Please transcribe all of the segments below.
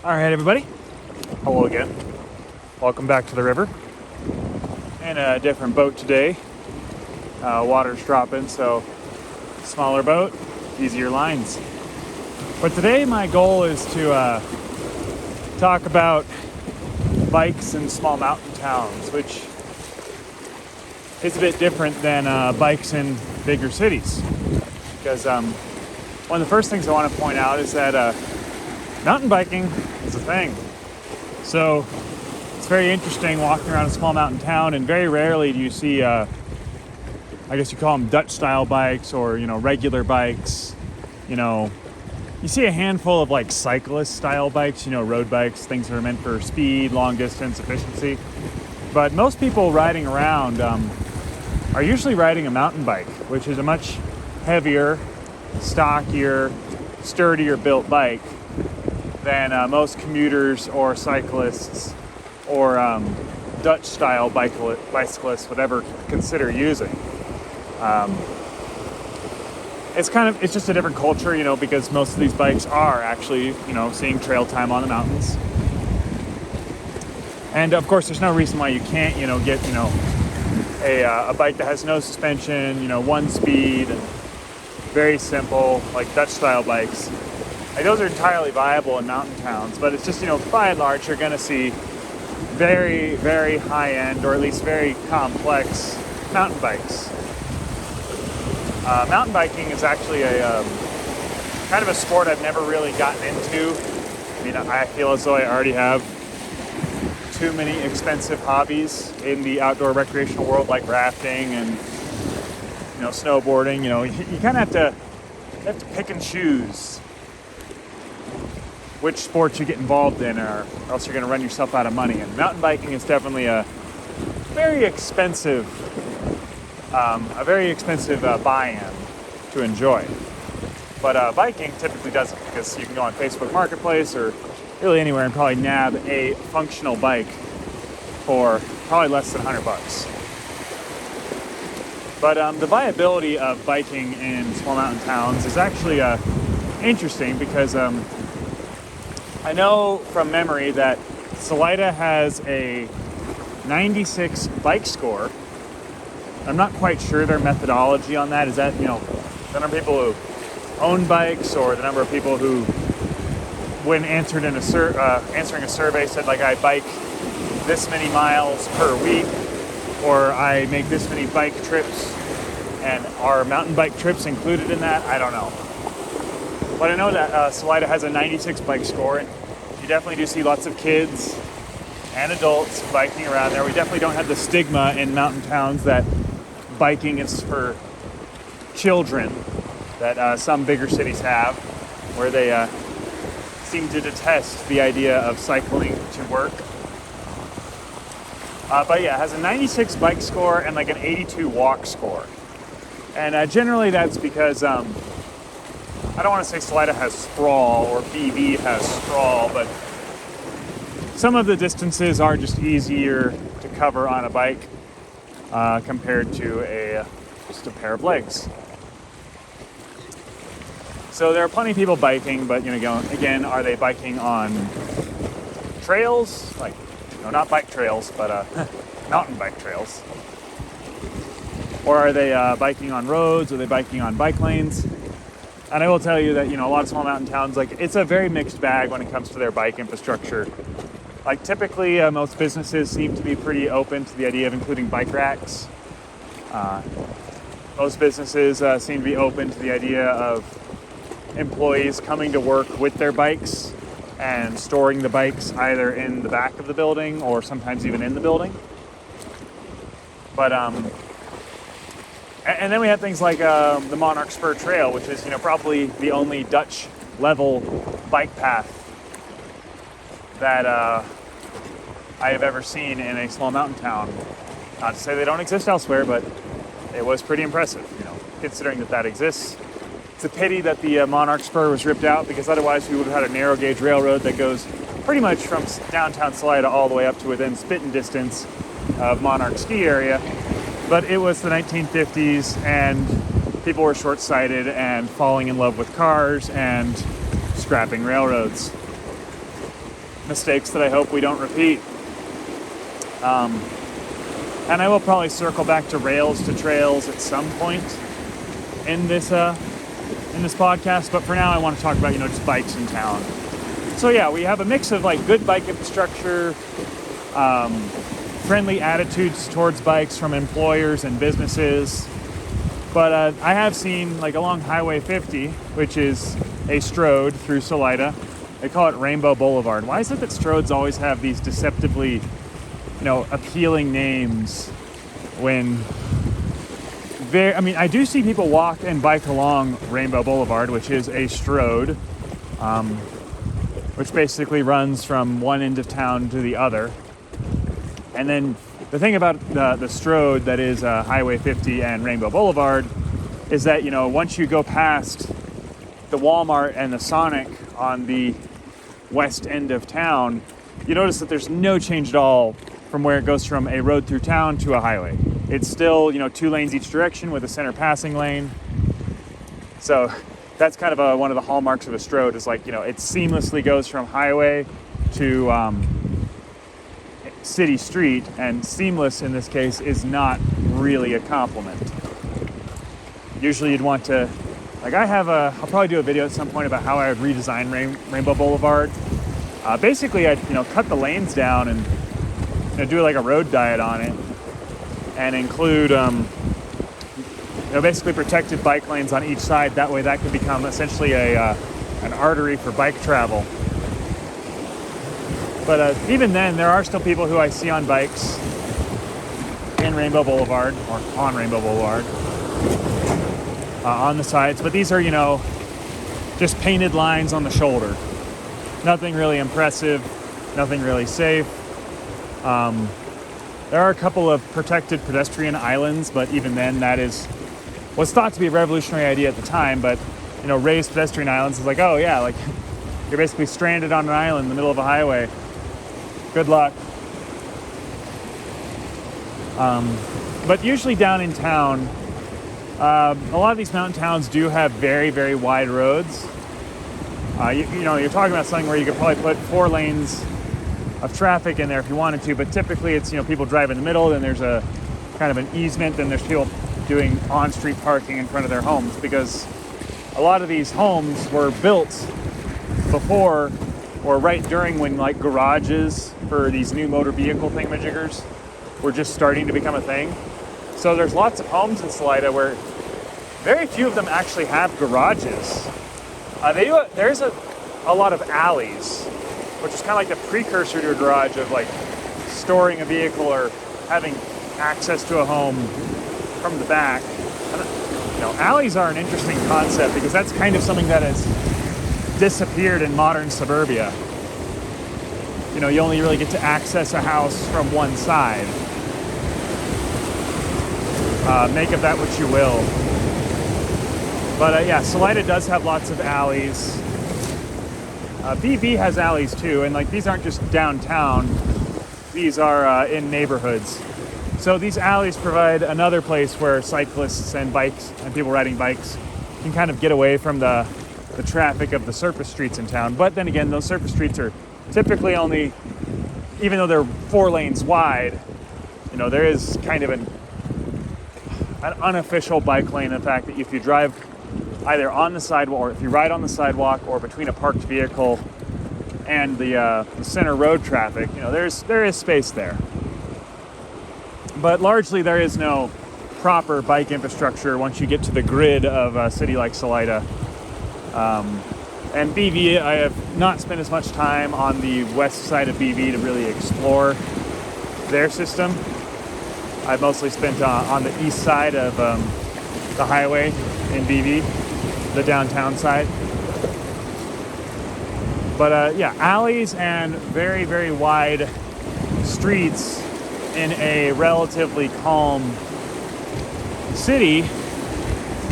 All right, everybody. Hello again. Welcome back to the river. In a different boat today. Water's dropping, so smaller boat, easier lines. But today my goal is to talk about bikes in small mountain towns, which is a bit different than bikes in bigger cities. Because one of the first things I want to point out is that mountain biking is a thing. So it's very interesting walking around a small mountain town, and very rarely do you see, I guess you call them Dutch style bikes or, regular bikes. You see a handful of like cyclist style bikes, road bikes, things that are meant for speed, long distance, efficiency. But most people riding around are usually riding a mountain bike, which is a much heavier, stockier, sturdier built bike than most commuters or cyclists or Dutch style bicyclists would ever consider using. It's just a different culture, because most of these bikes are actually, seeing trail time on the mountains. And of course, there's no reason why you can't, get, a bike that has no suspension, one speed, and very simple, like Dutch style bikes. Like, those are entirely viable in mountain towns, but it's just, by and large, you're going to see very, very high end, or at least very complex mountain bikes. Mountain biking is actually a kind of a sport I've never really gotten into. I feel as though I already have too many expensive hobbies in the outdoor recreational world, like rafting and snowboarding. You kind of have to pick and choose which sports you get involved in, or else you're going to run yourself out of money. And mountain biking is definitely a very expensive buy-in to enjoy. But biking typically doesn't, because you can go on Facebook Marketplace or really anywhere and probably nab a functional bike for probably less than $100. But the viability of biking in small mountain towns is actually interesting, because I know from memory that Salida has a 96 bike score. I'm not quite sure their methodology on that. Is that, the number of people who own bikes, or the number of people who, when answered in answering a survey, said, like, I bike this many miles per week, or I make this many bike trips, and are mountain bike trips included in that? I don't know. But I know that Salida has a 96 bike score, and you definitely do see lots of kids and adults biking around there. We definitely don't have the stigma in mountain towns that biking is for children that some bigger cities have, where they seem to detest the idea of cycling to work. But yeah, it has a 96 bike score and like an 82 walk score. And generally that's because, I don't want to say Salida has sprawl or BV has sprawl, but some of the distances are just easier to cover on a bike compared to just a pair of legs. So there are plenty of people biking, but again, are they biking on trails? Like, not bike trails, but mountain bike trails. Or are they biking on roads? Are they biking on bike lanes? And I will tell you that, a lot of small mountain towns, like, it's a very mixed bag when it comes to their bike infrastructure. Like, typically, most businesses seem to be pretty open to the idea of including bike racks. Most businesses seem to be open to the idea of employees coming to work with their bikes and storing the bikes either in the back of the building or sometimes even in the building. But and then we have things like the Monarch Spur Trail, which is probably the only Dutch level bike path that I have ever seen in a small mountain town. Not to say they don't exist elsewhere, but it was pretty impressive, considering that exists. It's a pity that the Monarch Spur was ripped out, because otherwise we would have had a narrow gauge railroad that goes pretty much from downtown Salida all the way up to within spitting distance of Monarch ski area. But it was the 1950s, and people were short-sighted and falling in love with cars and scrapping railroads. mistakes that I hope we don't repeat. And I will probably circle back to rails to trails at some point in this podcast, but for now I want to talk about, just bikes in town. So yeah, we have a mix of like good bike infrastructure, friendly attitudes towards bikes from employers and businesses. But I have seen, like, along Highway 50, which is a stroad through Salida, they call it Rainbow Boulevard. Why is it that stroads always have these deceptively, appealing names when I do see people walk and bike along Rainbow Boulevard, which is a stroad, which basically runs from one end of town to the other. And then the thing about the stroad that is Highway 50 and Rainbow Boulevard is that, once you go past the Walmart and the Sonic on the west end of town, you notice that there's no change at all from where it goes from a road through town to a highway. It's still, 2 lanes each direction with a center passing lane. So that's kind of one of the hallmarks of a stroad is like, it seamlessly goes from highway to city street, and seamless in this case is not really a compliment. Usually you'd want to, like I'll probably do a video at some point about how I would redesign Rainbow Boulevard. Basically I'd, cut the lanes down and do like a road diet on it and include, basically protected bike lanes on each side. That way that could become essentially an artery for bike travel. But even then, there are still people who I see on bikes in Rainbow Boulevard, or on Rainbow Boulevard, on the sides. But these are, just painted lines on the shoulder. Nothing really impressive, nothing really safe. There are a couple of protected pedestrian islands, but even then, was thought to be a revolutionary idea at the time. But, raised pedestrian islands is like, oh yeah, like you're basically stranded on an island in the middle of a highway. Good luck. But usually down in town, a lot of these mountain towns do have very, very wide roads. You're talking about something where you could probably put 4 lanes of traffic in there if you wanted to, but typically it's, people drive in the middle, then there's a kind of an easement, then there's people doing on-street parking in front of their homes, because a lot of these homes were built before or right during when like garages for these new motor vehicle thingamajiggers were just starting to become a thing. So there's lots of homes in Salida where very few of them actually have garages. There's a lot of alleys, which is kind of like the precursor to a garage of like storing a vehicle or having access to a home from the back. And, alleys are an interesting concept because that's kind of something that has disappeared in modern suburbia. You only really get to access a house from one side. Make of that what you will. But Salida does have lots of alleys. BV has alleys too, and like these aren't just downtown, these are in neighborhoods. So these alleys provide another place where cyclists and bikes and people riding bikes can kind of get away from the traffic of the surface streets in town. But then again, those surface streets are typically only, even though they're 4 lanes wide, there is kind of an unofficial bike lane. In fact, that if you drive either on the sidewalk, or if you ride on the sidewalk, or between a parked vehicle and the center road traffic, there is space there. But largely there is no proper bike infrastructure once you get to the grid of a city like Salida. And BV, I have not spent as much time on the west side of BV to really explore their system. I've mostly spent on the east side of the highway in BV, the downtown side. But alleys and very, very wide streets in a relatively calm city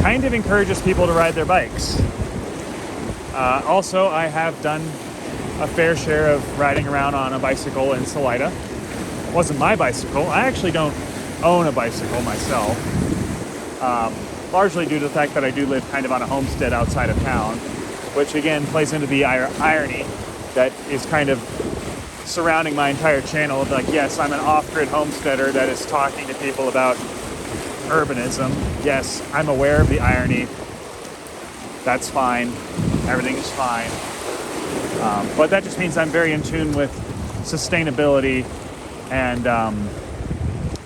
kind of encourages people to ride their bikes. Also, I have done a fair share of riding around on a bicycle in Salida. It wasn't my bicycle. I actually don't own a bicycle myself, largely due to the fact that I do live kind of on a homestead outside of town, which again plays into the irony that is kind of surrounding my entire channel of like, yes, I'm an off-grid homesteader that is talking to people about urbanism. Yes, I'm aware of the irony. That's fine. Everything is fine. But that just means I'm very in tune with sustainability and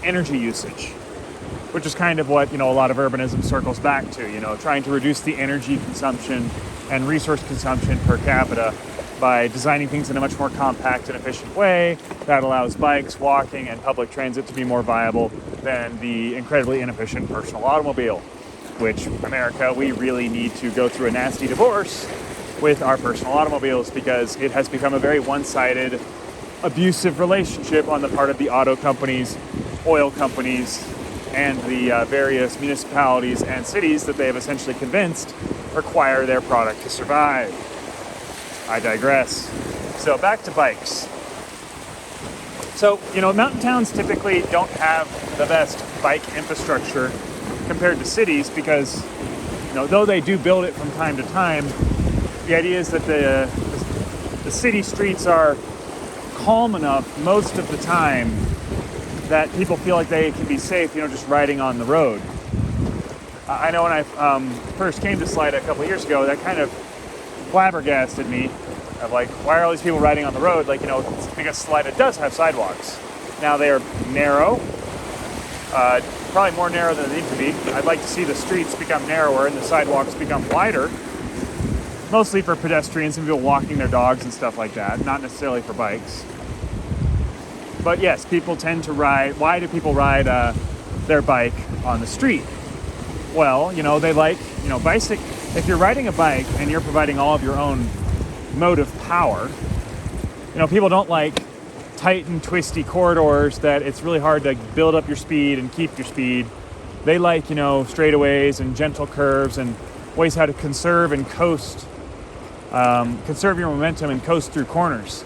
energy usage, which is kind of what, a lot of urbanism circles back to, trying to reduce the energy consumption and resource consumption per capita by designing things in a much more compact and efficient way that allows bikes, walking, and public transit to be more viable than the incredibly inefficient personal automobile, which America, we really need to go through a nasty divorce with our personal automobiles because it has become a very one-sided, abusive relationship on the part of the auto companies, oil companies, and the various municipalities and cities that they have essentially convinced require their product to survive. I digress. So back to bikes. So, mountain towns typically don't have the best bike infrastructure compared to cities because, though they do build it from time to time, the idea is that the city streets are calm enough most of the time that people feel like they can be safe, just riding on the road. I know when I first came to Salida a couple of years ago, that kind of flabbergasted me of like, why are all these people riding on the road? Like, it's because Salida does have sidewalks. Now they are narrow, probably more narrow than they need to be. I'd like to see the streets become narrower and the sidewalks become wider, mostly for pedestrians and people walking their dogs and stuff like that, not necessarily for bikes. But yes, people tend to ride. Why do people ride their bike on the street? Well, they like, bicycle. If you're riding a bike and you're providing all of your own motive power, people don't like tight and twisty corridors that it's really hard to build up your speed and keep your speed. They like, straightaways and gentle curves and ways how to conserve and coast, conserve your momentum and coast through corners.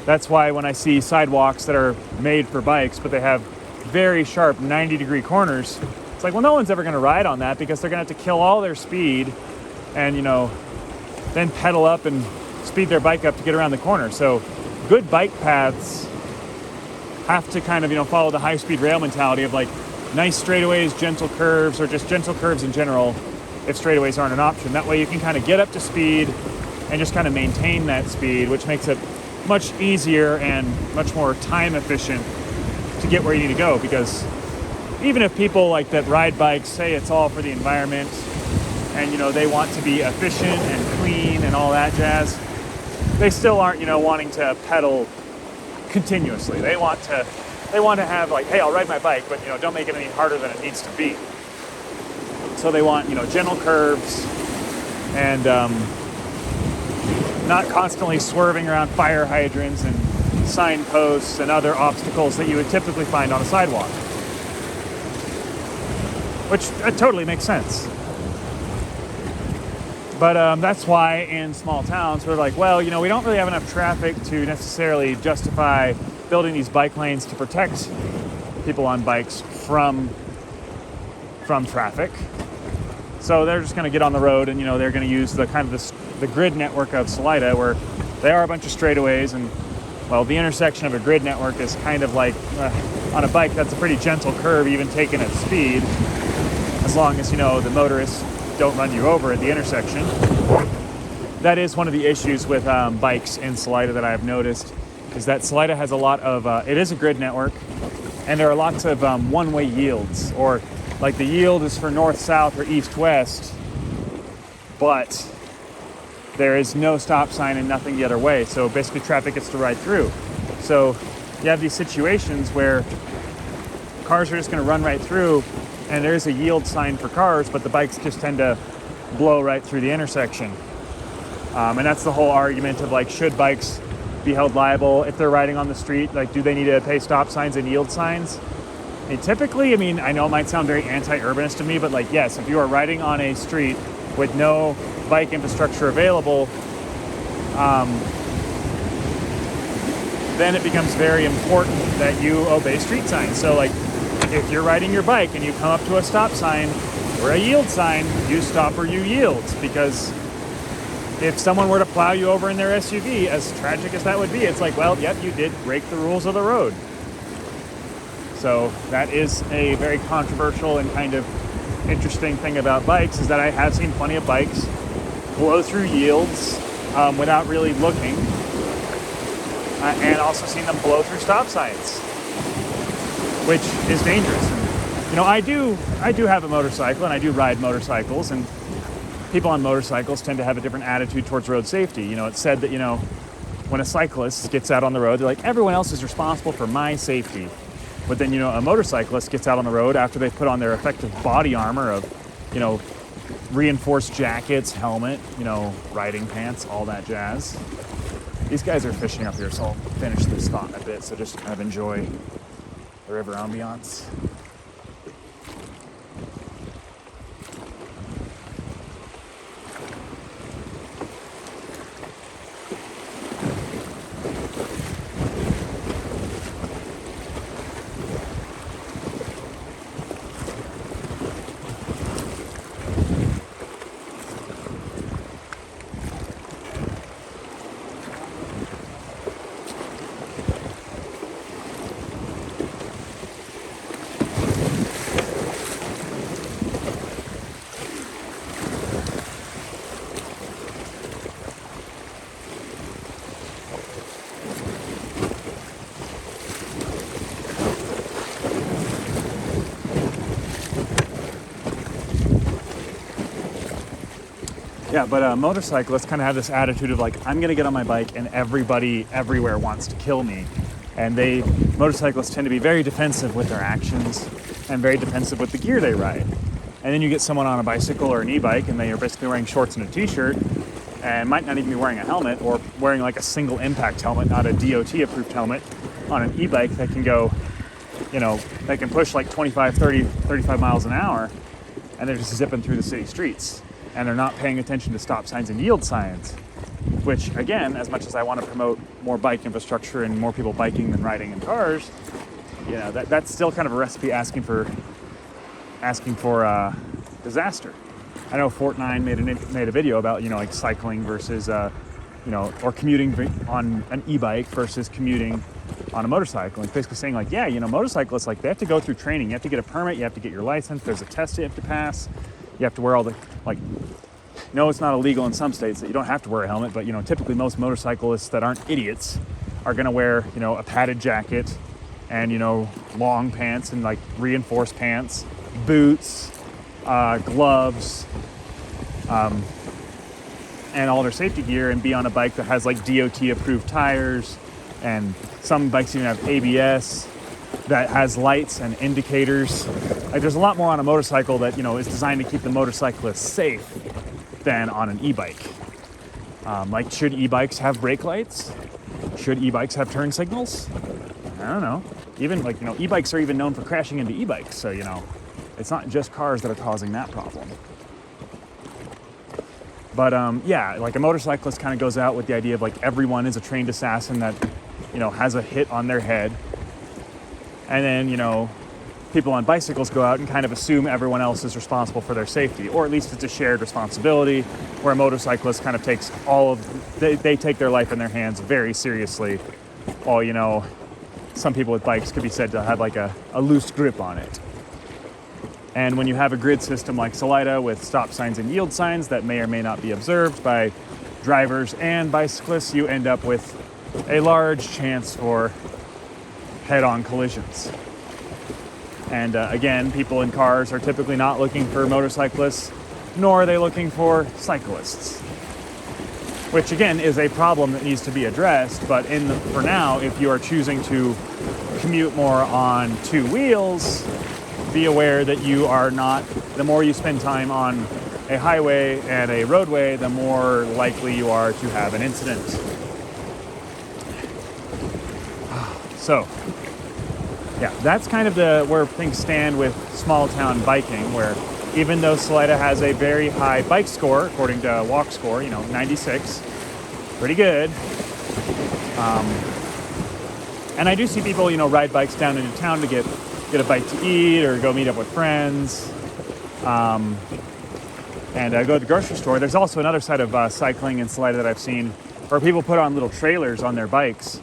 That's why when I see sidewalks that are made for bikes, but they have very sharp 90-degree corners, it's like, well, no one's ever going to ride on that because they're going to have to kill all their speed and, then pedal up and speed their bike up to get around the corner. So good bike paths have to kind of, follow the high-speed rail mentality of like nice straightaways, gentle curves, or just gentle curves in general if straightaways aren't an option. That way you can kind of get up to speed and just kind of maintain that speed, which makes it much easier and much more time efficient to get where you need to go, because even if people like that ride bikes say it's all for the environment and they want to be efficient and clean and all that jazz, they still aren't wanting to pedal continuously. They want to have like, hey, I'll ride my bike, but don't make it any harder than it needs to be. So they want gentle curves and not constantly swerving around fire hydrants and signposts and other obstacles that you would typically find on a sidewalk. Which totally makes sense. But that's why in small towns we're like, well, we don't really have enough traffic to necessarily justify building these bike lanes to protect people on bikes from traffic. So they're just going to get on the road and, they're going to use the kind of the grid network of Salida, where they are a bunch of straightaways, and, well, the intersection of a grid network is kind of like, on a bike, that's a pretty gentle curve, even taken at speed, as long as, the motorists don't run you over at the intersection. That is one of the issues with bikes in Salida that I have noticed, is that Salida has a lot of, it is a grid network, and there are lots of one-way yields, or like the yield is for north-south or east-west, but there is no stop sign and nothing the other way. So basically traffic gets to ride through. So you have these situations where cars are just going to run right through, and there's a yield sign for cars, but the bikes just tend to blow right through the intersection. And that's the whole argument of like, should bikes be held liable if they're riding on the street? Like, do they need to pay stop signs and yield signs? And typically, I know it might sound very anti-urbanist to me, but like, yes, if you are riding on a street with no bike infrastructure available, then it becomes very important that you obey street signs. So like, if you're riding your bike and you come up to a stop sign or a yield sign, you stop or you yield, because if someone were to plow you over in their SUV, as tragic as that would be, it's like, well, yep, you did break the rules of the road. So that is a very controversial and kind of interesting thing about bikes, is that I have seen plenty of bikes blow through yields without really looking, and also seen them blow through stop signs, which is dangerous. And, you know, I do have a motorcycle, and I do ride motorcycles, and people on motorcycles tend to have a different attitude towards road safety. You know, it's said that, you know, when a cyclist gets out on the road, they're like, everyone else is responsible for my safety. But then, you know, a motorcyclist gets out on the road after they've put on their effective body armor of, you know, reinforced jackets, helmet, you know, riding pants, all that jazz. These guys are fishing up here, so I'll finish this thought in a bit. So just kind of enjoy the river ambiance. Yeah, but motorcyclists kind of have this attitude of like, I'm going to get on my bike and everybody everywhere wants to kill me. And motorcyclists tend to be very defensive with their actions and very defensive with the gear they ride. And then you get someone on a bicycle or an e-bike and they are basically wearing shorts and a t-shirt and might not even be wearing a helmet, or wearing like a single impact helmet, not a DOT approved helmet, on an e-bike that can go, you know, they can push like 25, 30, 35 miles an hour, and they're just zipping through the city streets. And they're not paying attention to stop signs and yield signs, which, again, as much as I want to promote more bike infrastructure and more people biking than riding in cars, you know, that's still kind of a recipe asking for disaster. I know Fort9 made a video about, you know, like cycling versus, you know, or commuting on an e-bike versus commuting on a motorcycle. And basically saying like, yeah, you know, motorcyclists, like, they have to go through training. You have to get a permit. You have to get your license. There's a test you have to pass. You have to wear all the, like, no, it's not illegal in some states that you don't have to wear a helmet, but, you know, typically most motorcyclists that aren't idiots are going to wear, you know, a padded jacket and, you know, long pants and like reinforced pants, boots, gloves, and all their safety gear, and be on a bike that has like DOT approved tires, and some bikes even have ABS that has lights and indicators. Like, there's a lot more on a motorcycle that, you know, is designed to keep the motorcyclist safe than on an e-bike. Like, should e-bikes have brake lights? Should e-bikes have turn signals? I don't know. Even, like, you know, e-bikes are even known for crashing into e-bikes, so, you know, it's not just cars that are causing that problem. But yeah, like, a motorcyclist kind of goes out with the idea of like everyone is a trained assassin that, you know, has a hit on their head. And then, you know, people on bicycles go out and kind of assume everyone else is responsible for their safety, or at least it's a shared responsibility, where a motorcyclist kind of takes they take their life in their hands very seriously, while, you know, some people with bikes could be said to have like a loose grip on it. And when you have a grid system like Salida with stop signs and yield signs that may or may not be observed by drivers and bicyclists, you end up with a large chance for head-on collisions. And again, people in cars are typically not looking for motorcyclists, nor are they looking for cyclists, which again is a problem that needs to be addressed. But for now, if you are choosing to commute more on two wheels, be aware that you are not, the more you spend time on a highway and a roadway, the more likely you are to have an incident. So, yeah, that's kind of where things stand with small town biking, where even though Salida has a very high bike score, according to Walk Score, you know, 96, pretty good. And I do see people, you know, ride bikes down into town to get a bite to eat or go meet up with friends. and go to the grocery store. There's also another side of cycling in Salida that I've seen where people put on little trailers on their bikes.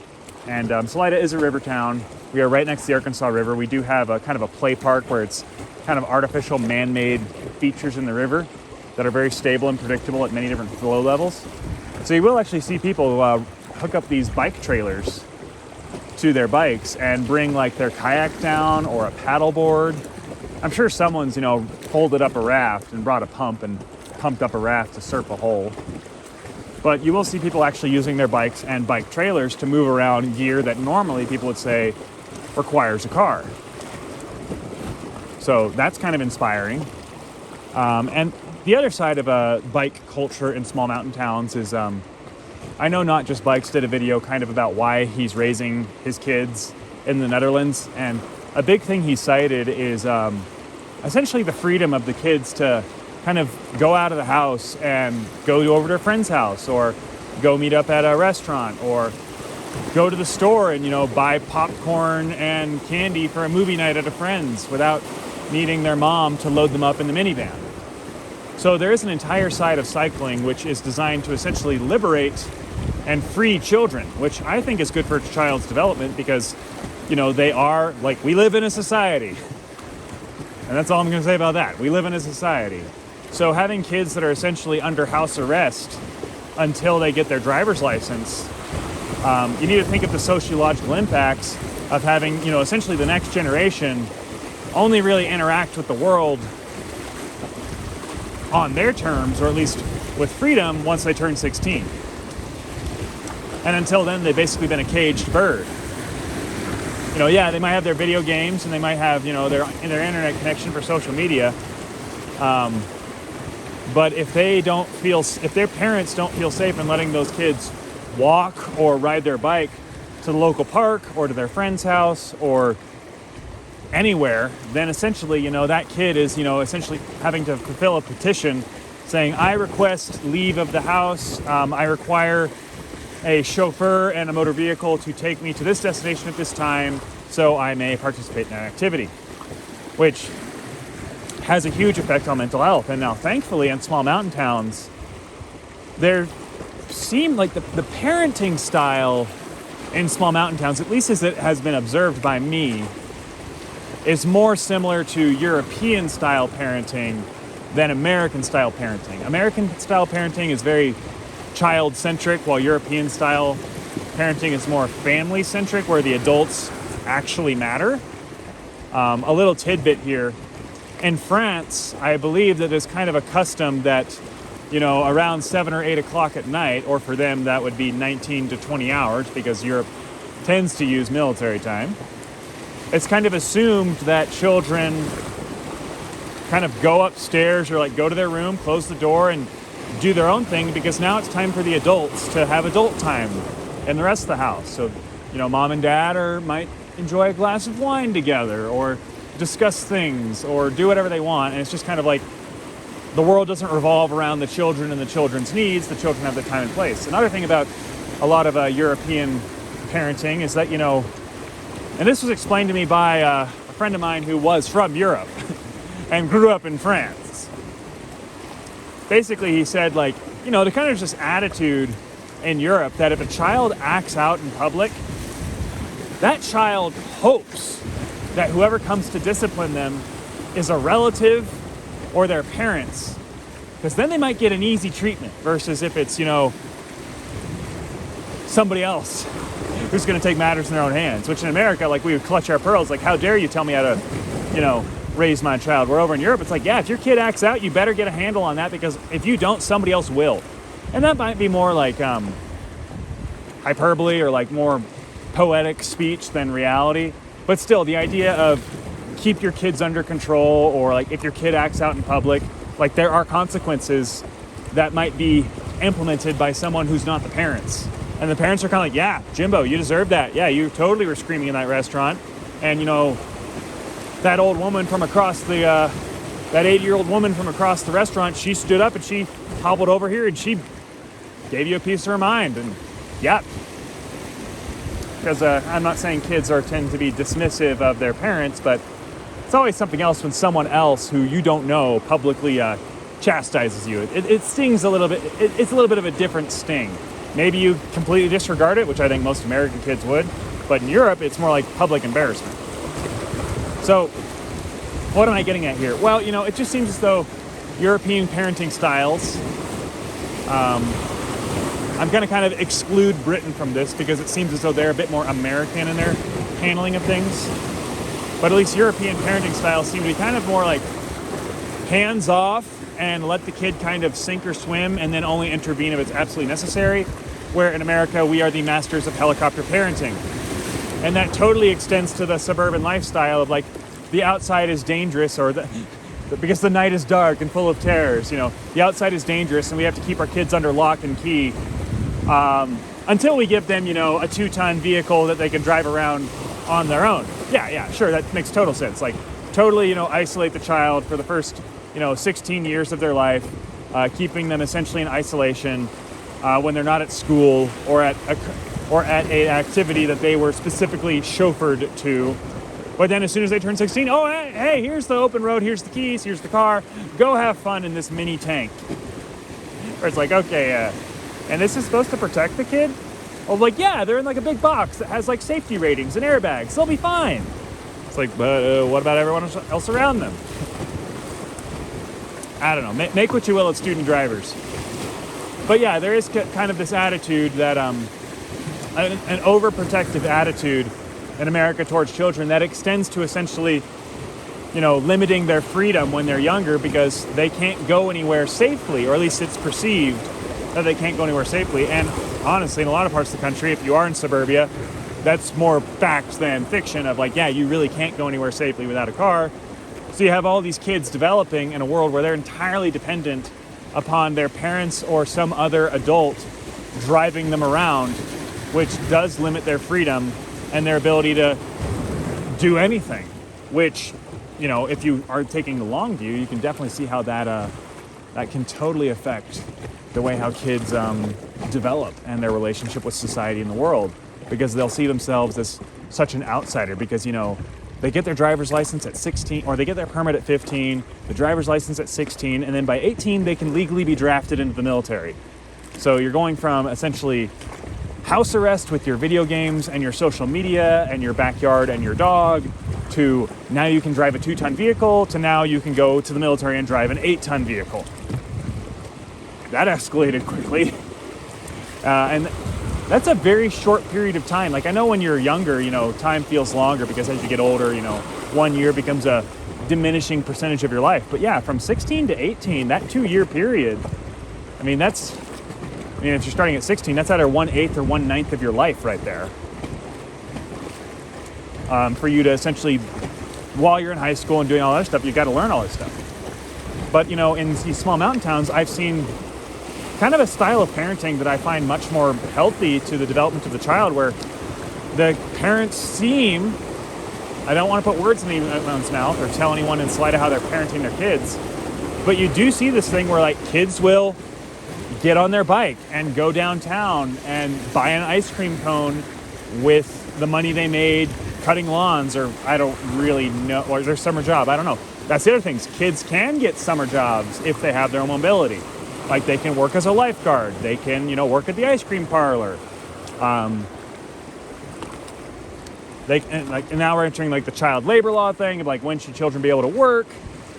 And Salida is a river town. We are right next to the Arkansas River. We do have a kind of a play park where it's kind of artificial man-made features in the river that are very stable and predictable at many different flow levels. So you will actually see people hook up these bike trailers to their bikes and bring like their kayak down or a paddleboard. I'm sure someone's, folded up a raft and brought a pump and pumped up a raft to surf a hole. But you will see people actually using their bikes and bike trailers to move around gear that normally people would say requires a car. So that's kind of inspiring. And the other side of bike culture in small mountain towns is, I know Not Just Bikes did a video kind of about why he's raising his kids in the Netherlands. And a big thing he cited is essentially the freedom of the kids to kind of go out of the house and go over to a friend's house, or go meet up at a restaurant, or go to the store and, buy popcorn and candy for a movie night at a friend's without needing their mom to load them up in the minivan. So there is an entire side of cycling which is designed to essentially liberate and free children, which I think is good for a child's development because, they are, like, we live in a society. And that's all I'm going to say about that. We live in a society. So having kids that are essentially under house arrest until they get their driver's license, you need to think of the sociological impacts of having, essentially the next generation only really interact with the world on their terms, or at least with freedom, once they turn 16. And until then, they've basically been a caged bird. They might have their video games and they might have, their internet connection for social media. But if their parents don't feel safe in letting those kids walk or ride their bike to the local park or to their friend's house or anywhere, then essentially, that kid is, essentially having to fulfill a petition saying, I request leave of the house. I require a chauffeur and a motor vehicle to take me to this destination at this time so I may participate in that activity, which has a huge effect on mental health. And now, thankfully, in small mountain towns, there seem like the parenting style in small mountain towns, at least as it has been observed by me, is more similar to European style parenting than American style parenting. American style parenting is very child centric, while European style parenting is more family centric, where the adults actually matter. A little tidbit here. In France, I believe that there's kind of a custom that, around 7 or 8 o'clock at night, or for them that would be 19 to 20 hours because Europe tends to use military time. It's kind of assumed that children kind of go upstairs or go to their room, close the door, and do their own thing, because now it's time for the adults to have adult time in the rest of the house. So, mom and dad might enjoy a glass of wine together, or discuss things, or do whatever they want. And it's just kind of like the world doesn't revolve around the children and the children's needs. The children have their time and place. Another thing about a lot of European parenting is that, and this was explained to me by a friend of mine who was from Europe and grew up in France. Basically, he said, the kind of just attitude in Europe that if a child acts out in public, that child hopes that whoever comes to discipline them is a relative or their parents, because then they might get an easy treatment, versus if it's, somebody else who's going to take matters in their own hands, which in America, we would clutch our pearls, how dare you tell me how to, raise my child. Where over in Europe, it's if your kid acts out, you better get a handle on that, because if you don't, somebody else will. And that might be more hyperbole or more poetic speech than reality. But still, the idea of keep your kids under control, or if your kid acts out in public, there are consequences that might be implemented by someone who's not the parents. And the parents are kind of yeah, Jimbo, you deserve that. Yeah, you totally were screaming in that restaurant. And, that old woman from across that 80-year-old woman from across the restaurant, she stood up and she hobbled over here and she gave you a piece of her mind. And yeah, because I'm not saying kids tend to be dismissive of their parents, but it's always something else when someone else who you don't know publicly chastises you. It stings a little bit. It's a little bit of a different sting. Maybe you completely disregard it, which I think most American kids would, but in Europe, it's more like public embarrassment. So, what am I getting at here? Well, it just seems as though European parenting styles, I'm going to kind of exclude Britain from this because it seems as though they're a bit more American in their handling of things. But at least European parenting styles seem to be kind of more like hands off and let the kid kind of sink or swim and then only intervene if it's absolutely necessary. Where in America, we are the masters of helicopter parenting. And that totally extends to the suburban lifestyle of like the outside is dangerous or because the night is dark and full of terrors. The outside is dangerous and we have to keep our kids under lock and key until we give them, a 2-ton vehicle that they can drive around on their own. Yeah, sure, that makes total sense. Like, totally, isolate the child for the first, 16 years of their life, keeping them essentially in isolation when they're not at school or at an activity that they were specifically chauffeured to. But then as soon as they turn 16, oh, hey, here's the open road, here's the keys, here's the car, go have fun in this mini tank. Or it's like, okay, and this is supposed to protect the kid? Well, like, yeah, they're in like a big box that has like safety ratings and airbags. They'll be fine. It's like, but what about everyone else around them? I don't know. Make what you will of student drivers. But yeah, there is kind of this attitude that, an overprotective attitude in America towards children that extends to essentially, limiting their freedom when they're younger because they can't go anywhere safely, or at least it's perceived that they can't go anywhere safely. And honestly, in a lot of parts of the country, if you are in suburbia, that's more fact than fiction of like, yeah, you really can't go anywhere safely without a car. So you have all these kids developing in a world where they're entirely dependent upon their parents or some other adult driving them around, which does limit their freedom and their ability to do anything, which, if you are taking the long view, you can definitely see how that can totally affect the way how kids develop and their relationship with society and the world, because they'll see themselves as such an outsider because, they get their driver's license at 16, or they get their permit at 15, the driver's license at 16, and then by 18, they can legally be drafted into the military. So you're going from essentially house arrest with your video games and your social media and your backyard and your dog to now you can drive a 2-ton vehicle to now you can go to the military and drive an 8-ton vehicle. That escalated quickly. And that's a very short period of time. Like, I know when you're younger, time feels longer because as you get older, 1 year becomes a diminishing percentage of your life. But yeah, from 16 to 18, that 2-year period, if you're starting at 16, that's either 1/8 or 1/9 of your life right there. For you to essentially, while you're in high school and doing all that stuff, you've got to learn all this stuff. But, in these small mountain towns, I've seen kind of a style of parenting that I find much more healthy to the development of the child, where the parents seem, I don't want to put words in anyone's mouth or tell anyone in Salida how they're parenting their kids, but you do see this thing where like kids will get on their bike and go downtown and buy an ice cream cone with the money they made cutting lawns, or I don't really know, or their summer job, I don't know. That's the other thing. Kids can get summer jobs if they have their own mobility. Like they can work as a lifeguard. They can, work at the ice cream parlor. And now we're entering like the child labor law thing of like when should children be able to work.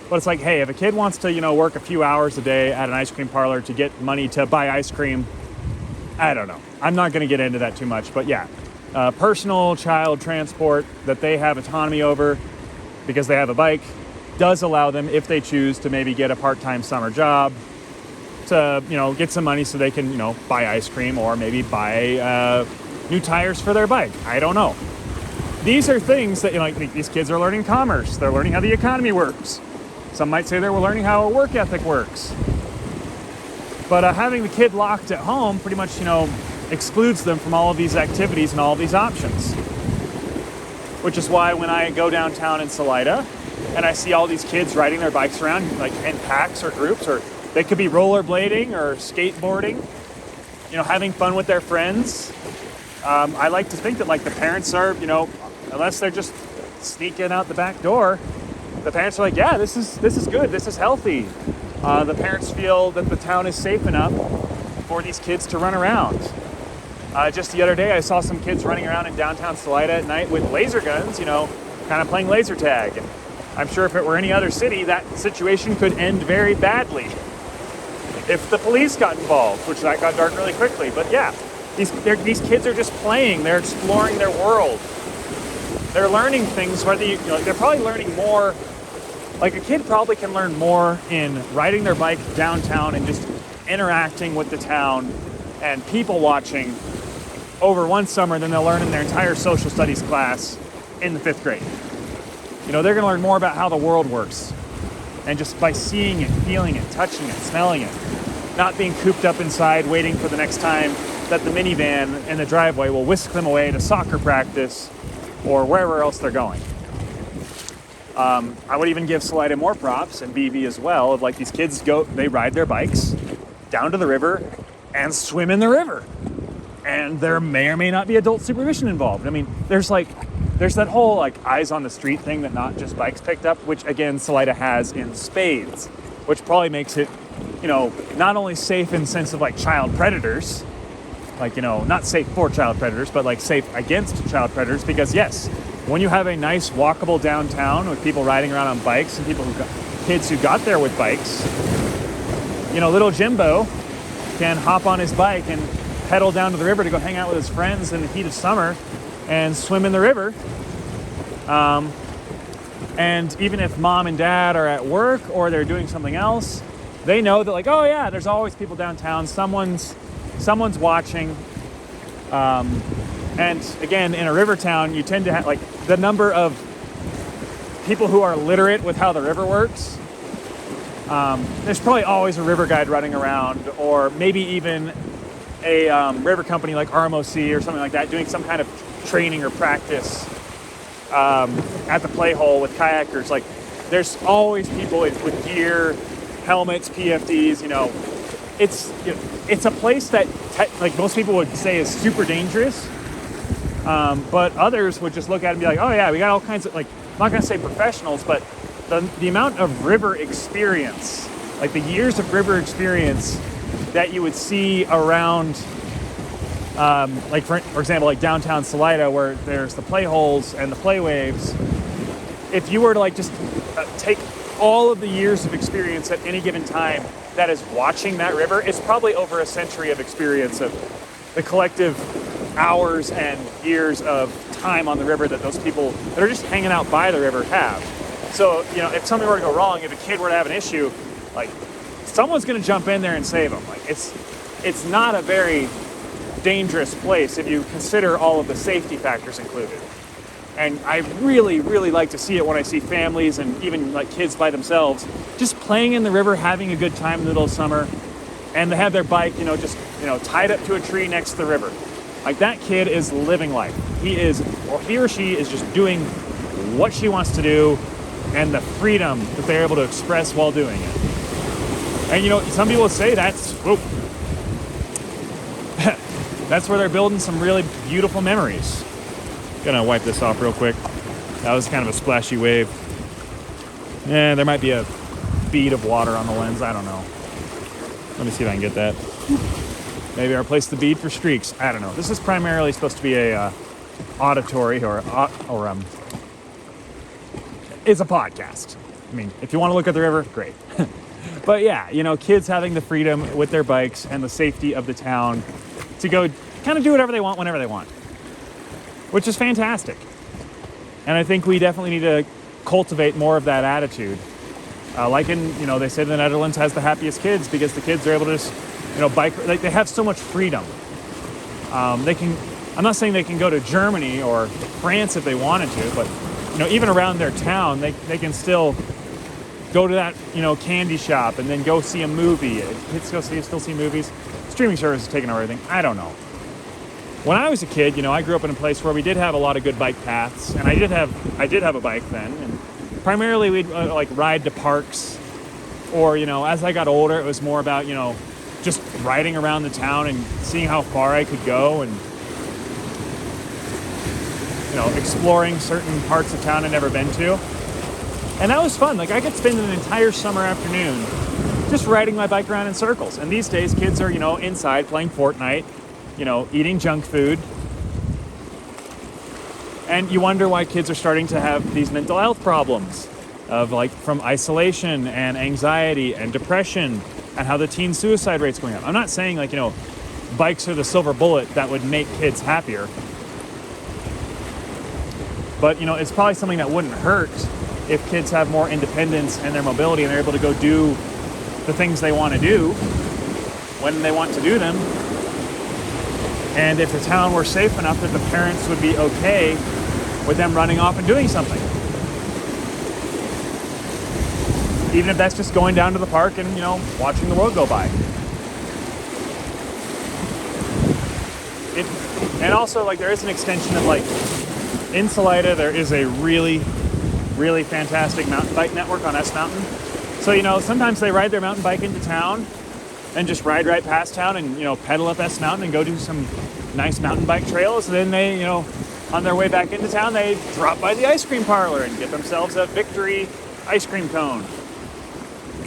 But it's like, hey, if a kid wants to, work a few hours a day at an ice cream parlor to get money to buy ice cream, I don't know. I'm not going to get into that too much. But yeah, personal child transport that they have autonomy over because they have a bike does allow them, if they choose, to maybe get a part-time summer job to, get some money so they can, buy ice cream or maybe buy new tires for their bike. I don't know. These are things that, these kids are learning commerce. They're learning how the economy works. Some might say they're learning how a work ethic works. But having the kid locked at home pretty much, excludes them from all of these activities and all of these options. Which is why when I go downtown in Salida and I see all these kids riding their bikes around, like in packs or groups, or they could be rollerblading or skateboarding, having fun with their friends. I like to think that like the parents are, unless they're just sneaking out the back door, the parents are like, yeah, this is good, this is healthy. The parents feel that the town is safe enough for these kids to run around. Just the other day, I saw some kids running around in downtown Salida at night with laser guns, kind of playing laser tag. And I'm sure if it were any other city, that situation could end very badly if the police got involved, which that got dark really quickly. But yeah, these kids are just playing. They're exploring their world. They're learning things. They're probably learning more. Like a kid probably can learn more in riding their bike downtown and just interacting with the town and people watching over one summer than they'll learn in their entire social studies class in the 5th grade. They're going to learn more about how the world works. And just by seeing it, feeling it, touching it, smelling it, not being cooped up inside waiting for the next time that the minivan in the driveway will whisk them away to soccer practice or wherever else they're going. I would even give Salida more props, and BV as well, of these kids they ride their bikes down to the river and swim in the river. And there may or may not be adult supervision involved. There's that whole eyes on the street thing that not just bikes picked up, which again Salida has in spades, which probably makes it, not only safe in the sense of child predators, not safe for child predators, but safe against child predators, because yes, when you have a nice walkable downtown with people riding around on bikes and kids who got there with bikes, little Jimbo can hop on his bike and pedal down to the river to go hang out with his friends in the heat of summer and swim in the river. And even if mom and dad are at work or they're doing something else, they know that oh yeah, there's always people downtown. Someone's watching. And again, in a river town, you tend to have the number of people who are literate with how the river works. There's probably always a river guide running around, or maybe even a river company like RMOC or something like that doing some kind of training or practice at the play hole with kayakers. There's always people with gear, helmets, PFDs. It's a place that most people would say is super dangerous, but others would just look at it and be like, oh yeah, we got all kinds of I'm not going to say professionals, but the amount of river experience, the years of river experience that you would see around, for example, downtown Salida, where there's the play holes and the play waves. If you were to just take all of the years of experience at any given time that is watching that river, it's probably over a century of experience of the collective hours and years of time on the river that those people that are just hanging out by the river have. So, if something were to go wrong, if a kid were to have an issue, someone's going to jump in there and save them. It's not a very dangerous place if you consider all of the safety factors included. And I really, really like to see it when I see families and even kids by themselves just playing in the river, having a good time in the middle of summer, and they have their bike, tied up to a tree next to the river. That kid is living life. He or she is just doing what she wants to do, and the freedom that they're able to express while doing it. And some people say that's where they're building some really beautiful memories. Gonna wipe this off real quick. That was kind of a splashy wave. There might be a bead of water on the lens. I don't know. Let me see if I can get that. Maybe I replace the bead for streaks. I don't know. This is primarily supposed to be a auditory or it's a podcast. If you want to look at the river, great. But yeah, kids having the freedom with their bikes and the safety of the town to go kind of do whatever they want whenever they want, which is fantastic. And I think we definitely need to cultivate more of that attitude. They say the Netherlands has the happiest kids because the kids are able to just, bike. They have so much freedom. I'm not saying they can go to Germany or France if they wanted to, but even around their town, they can still go to that, candy shop and then go see a movie. Kids still see movies. Streaming services taking over everything. I don't know. When I was a kid, I grew up in a place where we did have a lot of good bike paths, and I did have a bike then, and primarily we'd ride to parks, or as I got older, it was more about just riding around the town and seeing how far I could go, and exploring certain parts of town I'd never been to. And that was fun. I could spend an entire summer afternoon just riding my bike around in circles. And these days, kids are, inside playing Fortnite, eating junk food. And you wonder why kids are starting to have these mental health problems of from isolation and anxiety and depression, and how the teen suicide rate's going up. I'm not saying bikes are the silver bullet that would make kids happier. But, it's probably something that wouldn't hurt if kids have more independence and their mobility and they're able to go do the things they want to do when they want to do them. And if the town were safe enough that the parents would be okay with them running off and doing something. Even if that's just going down to the park and, watching the world go by. And also, there is an extension of, in Salida, there is a really, really fantastic mountain bike network on S Mountain. So, sometimes they ride their mountain bike into town and just ride right past town and, pedal up S Mountain and go do some nice mountain bike trails. And then they, on their way back into town, they drop by the ice cream parlor and get themselves a Victory ice cream cone.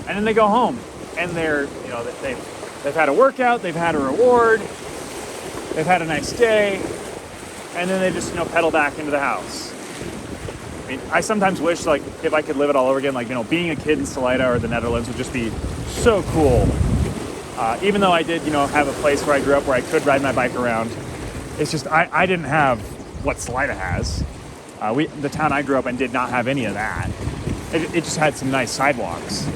And then they go home and they're, they've had a workout, they've had a reward, they've had a nice day, and then they just, pedal back into the house. I mean, I sometimes wish, if I could live it all over again, being a kid in Salida or the Netherlands would just be so cool. Even though I did, have a place where I grew up where I could ride my bike around, it's just, I didn't have what Salida has. The town I grew up in did not have any of that. It just had some nice sidewalks.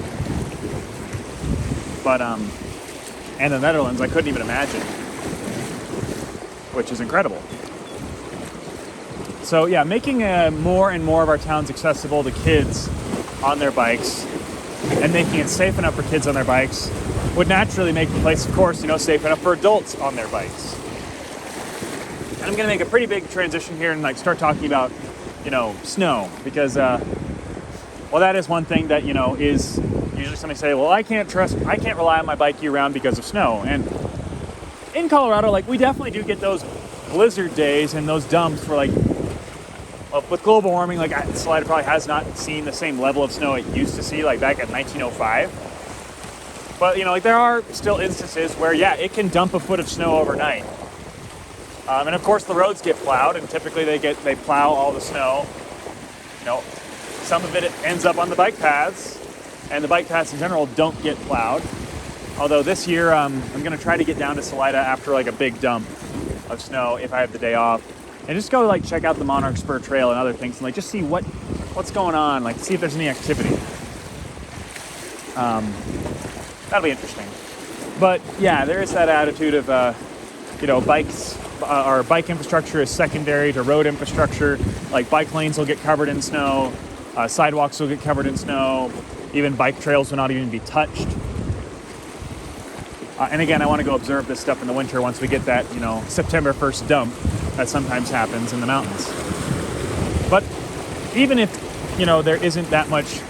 But, and the Netherlands, I couldn't even imagine, which is incredible. So yeah, making more and more of our towns accessible to kids on their bikes and making it safe enough for kids on their bikes would naturally make the place, of course, safe enough for adults on their bikes. And I'm going to make a pretty big transition here and start talking about, snow, because, well, that is one thing that, is usually somebody say, well, I can't rely on my bike year round because of snow. And in Colorado, we definitely do get those blizzard days and those dumps where with global warming, Salida probably has not seen the same level of snow it used to see, back in 1905. But, there are still instances where, yeah, it can dump a foot of snow overnight. And of course the roads get plowed, and typically they plow all the snow. Some of it ends up on the bike paths, and the bike paths in general don't get plowed. Although this year, I'm going to try to get down to Salida after a big dump of snow if I have the day off, and just go check out the Monarch Spur Trail and other things, and just see what's going on, see if there's any activity. That'll be interesting. But yeah, there is that attitude of bikes. Our bike infrastructure is secondary to road infrastructure. Bike lanes will get covered in snow, sidewalks will get covered in snow, even bike trails will not even be touched. And again, I want to go observe this stuff in the winter once we get that, September 1st dump that sometimes happens in the mountains. But even if, there isn't that much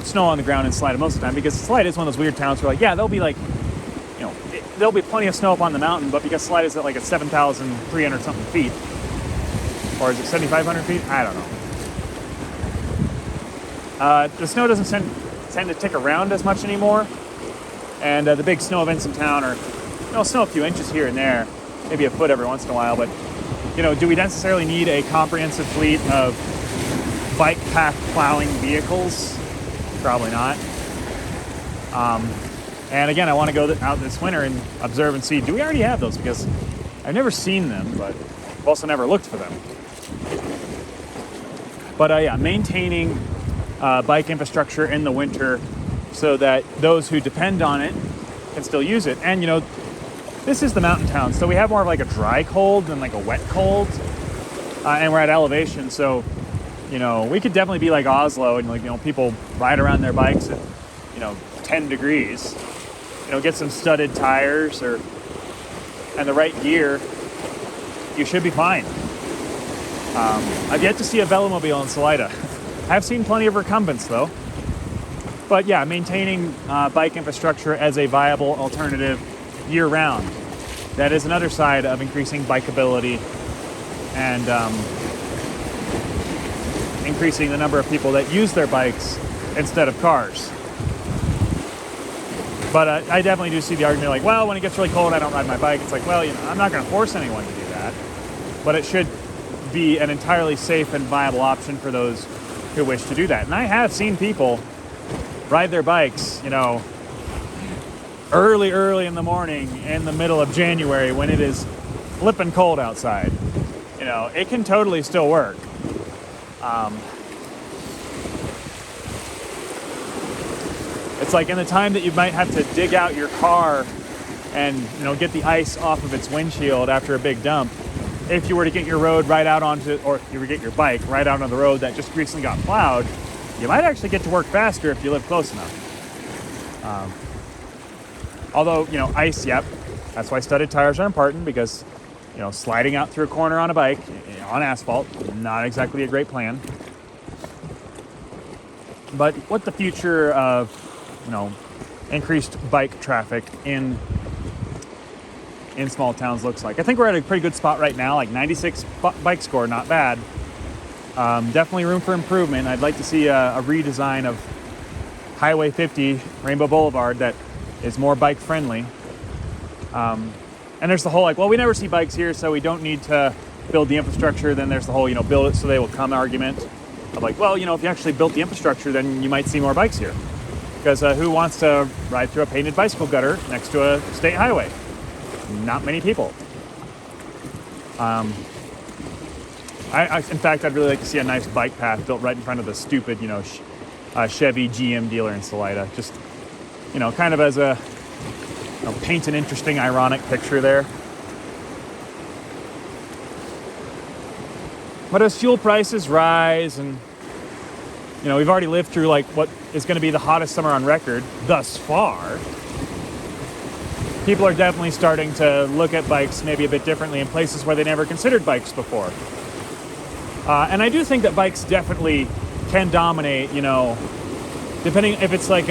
snow on the ground in Salida most of the time, because Salida is one of those weird towns where there'll be there'll be plenty of snow up on the mountain, but because Salida is at 7,300 something feet, or is it 7,500 feet? I don't know. The snow doesn't tend to tick around as much anymore. And the big snow events in town are, snow a few inches here and there, maybe a foot every once in a while. But, do we necessarily need a comprehensive fleet of bike path plowing vehicles? Probably not. And again, I want to go out this winter and observe and see, do we already have those? Because I've never seen them, but I've also never looked for them. But yeah, maintaining bike infrastructure in the winter so that those who depend on it can still use it. And, this is the mountain town, so we have more of a dry cold than a wet cold. And we're at elevation, so, we could definitely be like Oslo and, people ride around their bikes at, 10 degrees. Get some studded tires and the right gear, you should be fine. I've yet to see a velomobile in Salida. I've seen plenty of recumbents, though. But yeah, maintaining bike infrastructure as a viable alternative year-round. That is another side of increasing bikeability and increasing the number of people that use their bikes instead of cars. But I definitely do see the argument like, well, when it gets really cold, I don't ride my bike. It's like, well, I'm not going to force anyone to do that. But it should be an entirely safe and viable option for those who wish to do that. And I have seen people ride their bikes, early in the morning in the middle of January when it is flipping cold outside. It can totally still work. It's like in the time that you might have to dig out your car and get the ice off of its windshield after a big dump. If you were to get your road right out onto, or if you were to get your bike right out on the road that just recently got plowed, you might actually get to work faster if you live close enough. Although, ice, yep, that's why studded tires are important, because, sliding out through a corner on a bike, on asphalt, not exactly a great plan. But what the future of, increased bike traffic in small towns looks like. I think we're at a pretty good spot right now, like 96 bike score, not bad. Definitely room for improvement. I'd like to see a redesign of Highway 50, Rainbow Boulevard, that is more bike friendly. And there's the whole like, well, we never see bikes here, so we don't need to build the infrastructure. Then there's the whole, build it so they will come argument of like, well, if you actually built the infrastructure, then you might see more bikes here. Because who wants to ride through a painted bicycle gutter next to a state highway? Not many people. In fact, I'd really like to see a nice bike path built right in front of the stupid, Chevy GM dealer in Salida. Just, kind of as a, paint an interesting, ironic picture there. But as fuel prices rise and, we've already lived through like what is going to be the hottest summer on record thus far, people are definitely starting to look at bikes maybe a bit differently in places where they never considered bikes before. And I do think that bikes definitely can dominate, depending if it's like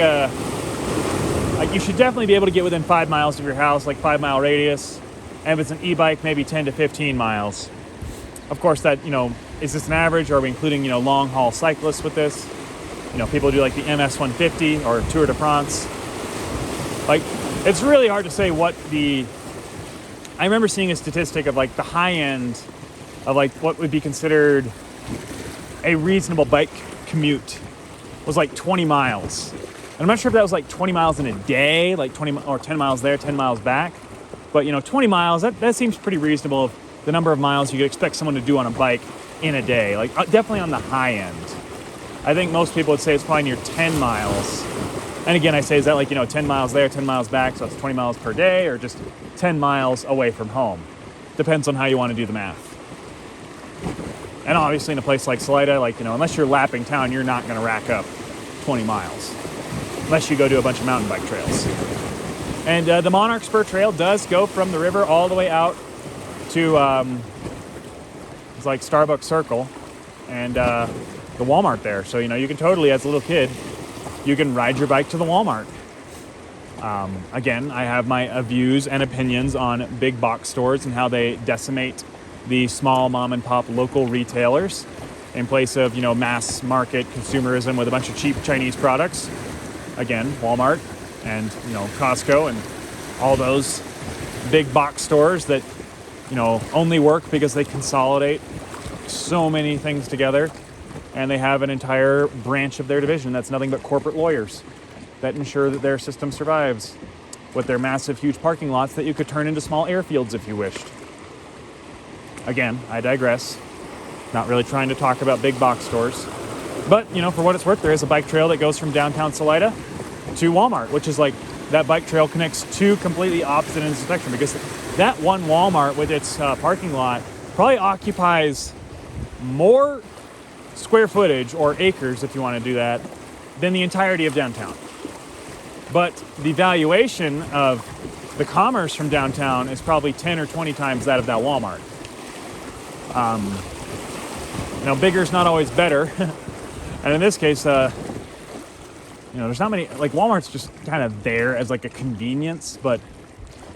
you should definitely be able to get within 5 miles of your house, like 5 mile radius. And if it's an e-bike, maybe 10 to 15 miles. Of course, that, is this an average? Or are we including, long haul cyclists with this? People do like the MS 150 or Tour de France. Like, it's really hard to say what I remember seeing a statistic of like the high end of like what would be considered a reasonable bike commute was like 20 miles. And I'm not sure if that was like 20 miles in a day, like 20 or 10 miles there, 10 miles back. But 20 miles, that seems pretty reasonable. The number of miles you could expect someone to do on a bike in a day, like definitely on the high end. I think most people would say it's probably near 10 miles. And again, I say, is that like, 10 miles there, 10 miles back, so it's 20 miles per day, or just 10 miles away from home? Depends on how you want to do the math. And obviously in a place like Salida, like, unless you're lapping town, you're not going to rack up 20 miles. Unless you go do a bunch of mountain bike trails. And the Monarch Spur Trail does go from the river all the way out to, it's like Starbucks Circle and the Walmart there. So, you can totally, as a little kid, you can ride your bike to the Walmart. Again, I have my views and opinions on big box stores and how they decimate the small mom and pop local retailers in place of, mass market consumerism with a bunch of cheap Chinese products. Again, Walmart and, Costco and all those big box stores that, only work because they consolidate so many things together. And they have an entire branch of their division that's nothing but corporate lawyers that ensure that their system survives with their massive, huge parking lots that you could turn into small airfields if you wished. Again, I digress. Not really trying to talk about big box stores. But, for what it's worth, there is a bike trail that goes from downtown Salida to Walmart, which is like that bike trail connects two completely opposite ends of the spectrum, because that one Walmart with its parking lot probably occupies more square footage or acres, if you want to do that, than the entirety of downtown. But the valuation of the commerce from downtown is probably 10 or 20 times that of that Walmart. Bigger is not always better. And in this case, there's not many, like Walmart's just kind of there as like a convenience, but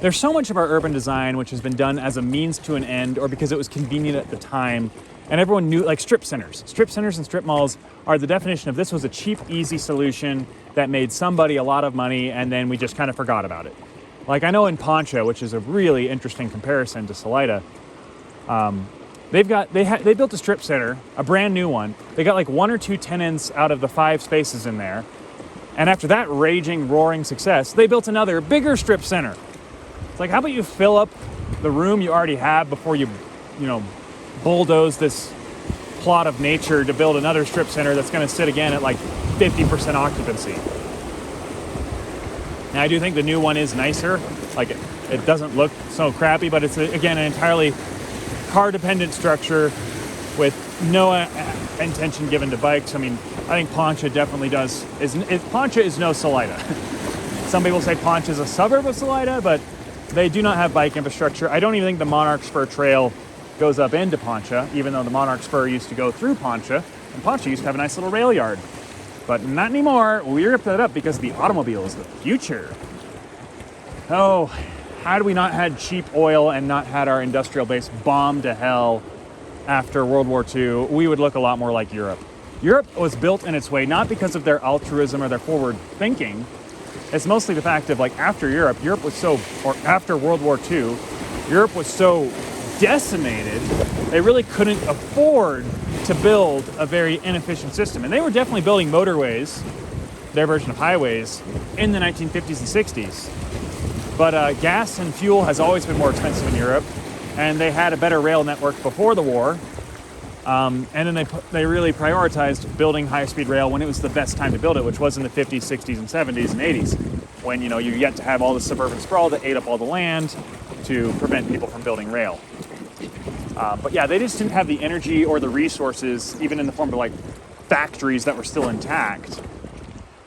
there's so much of our urban design which has been done as a means to an end or because it was convenient at the time And everyone knew, like strip centers and strip malls are the definition of this was a cheap, easy solution that made somebody a lot of money, and then we just kind of forgot about it. Like I know in Poncha, which is a really interesting comparison to Salida, they built a strip center, a brand new one. They got like 1 or 2 tenants out of the 5 spaces in there. And after that raging, roaring success, they built another bigger strip center. It's like, how about you fill up the room you already have before you bulldoze this plot of nature to build another strip center that's going to sit again at like 50% occupancy. Now, I do think the new one is nicer. Like it doesn't look so crappy, but it's again an entirely car-dependent structure with no intention given to bikes. I mean, I think Poncha definitely does. Poncha is no Salida. Some people say Poncha is a suburb of Salida, but they do not have bike infrastructure. I don't even think the Monarch Spur Trail goes up into Poncha, even though the Monarch Spur used to go through Poncha, and Poncha used to have a nice little rail yard. But not anymore. We ripped that up because the automobile is the future. Oh, had we not had cheap oil and not had our industrial base bombed to hell after World War II, we would look a lot more like Europe. Europe was built in its way not because of their altruism or their forward thinking. It's mostly the fact of like after after World War II, Europe was so decimated, they really couldn't afford to build a very inefficient system. And they were definitely building motorways, their version of highways, in the 1950s and 60s. But gas and fuel has always been more expensive in Europe, and they had a better rail network before the war. And then they really prioritized building high-speed rail when it was the best time to build it, which was in the 50s, 60s, and 70s, and 80s, when you yet to have all the suburban sprawl that ate up all the land to prevent people from building rail. But yeah, they just didn't have the energy or the resources, even in the form of like factories that were still intact,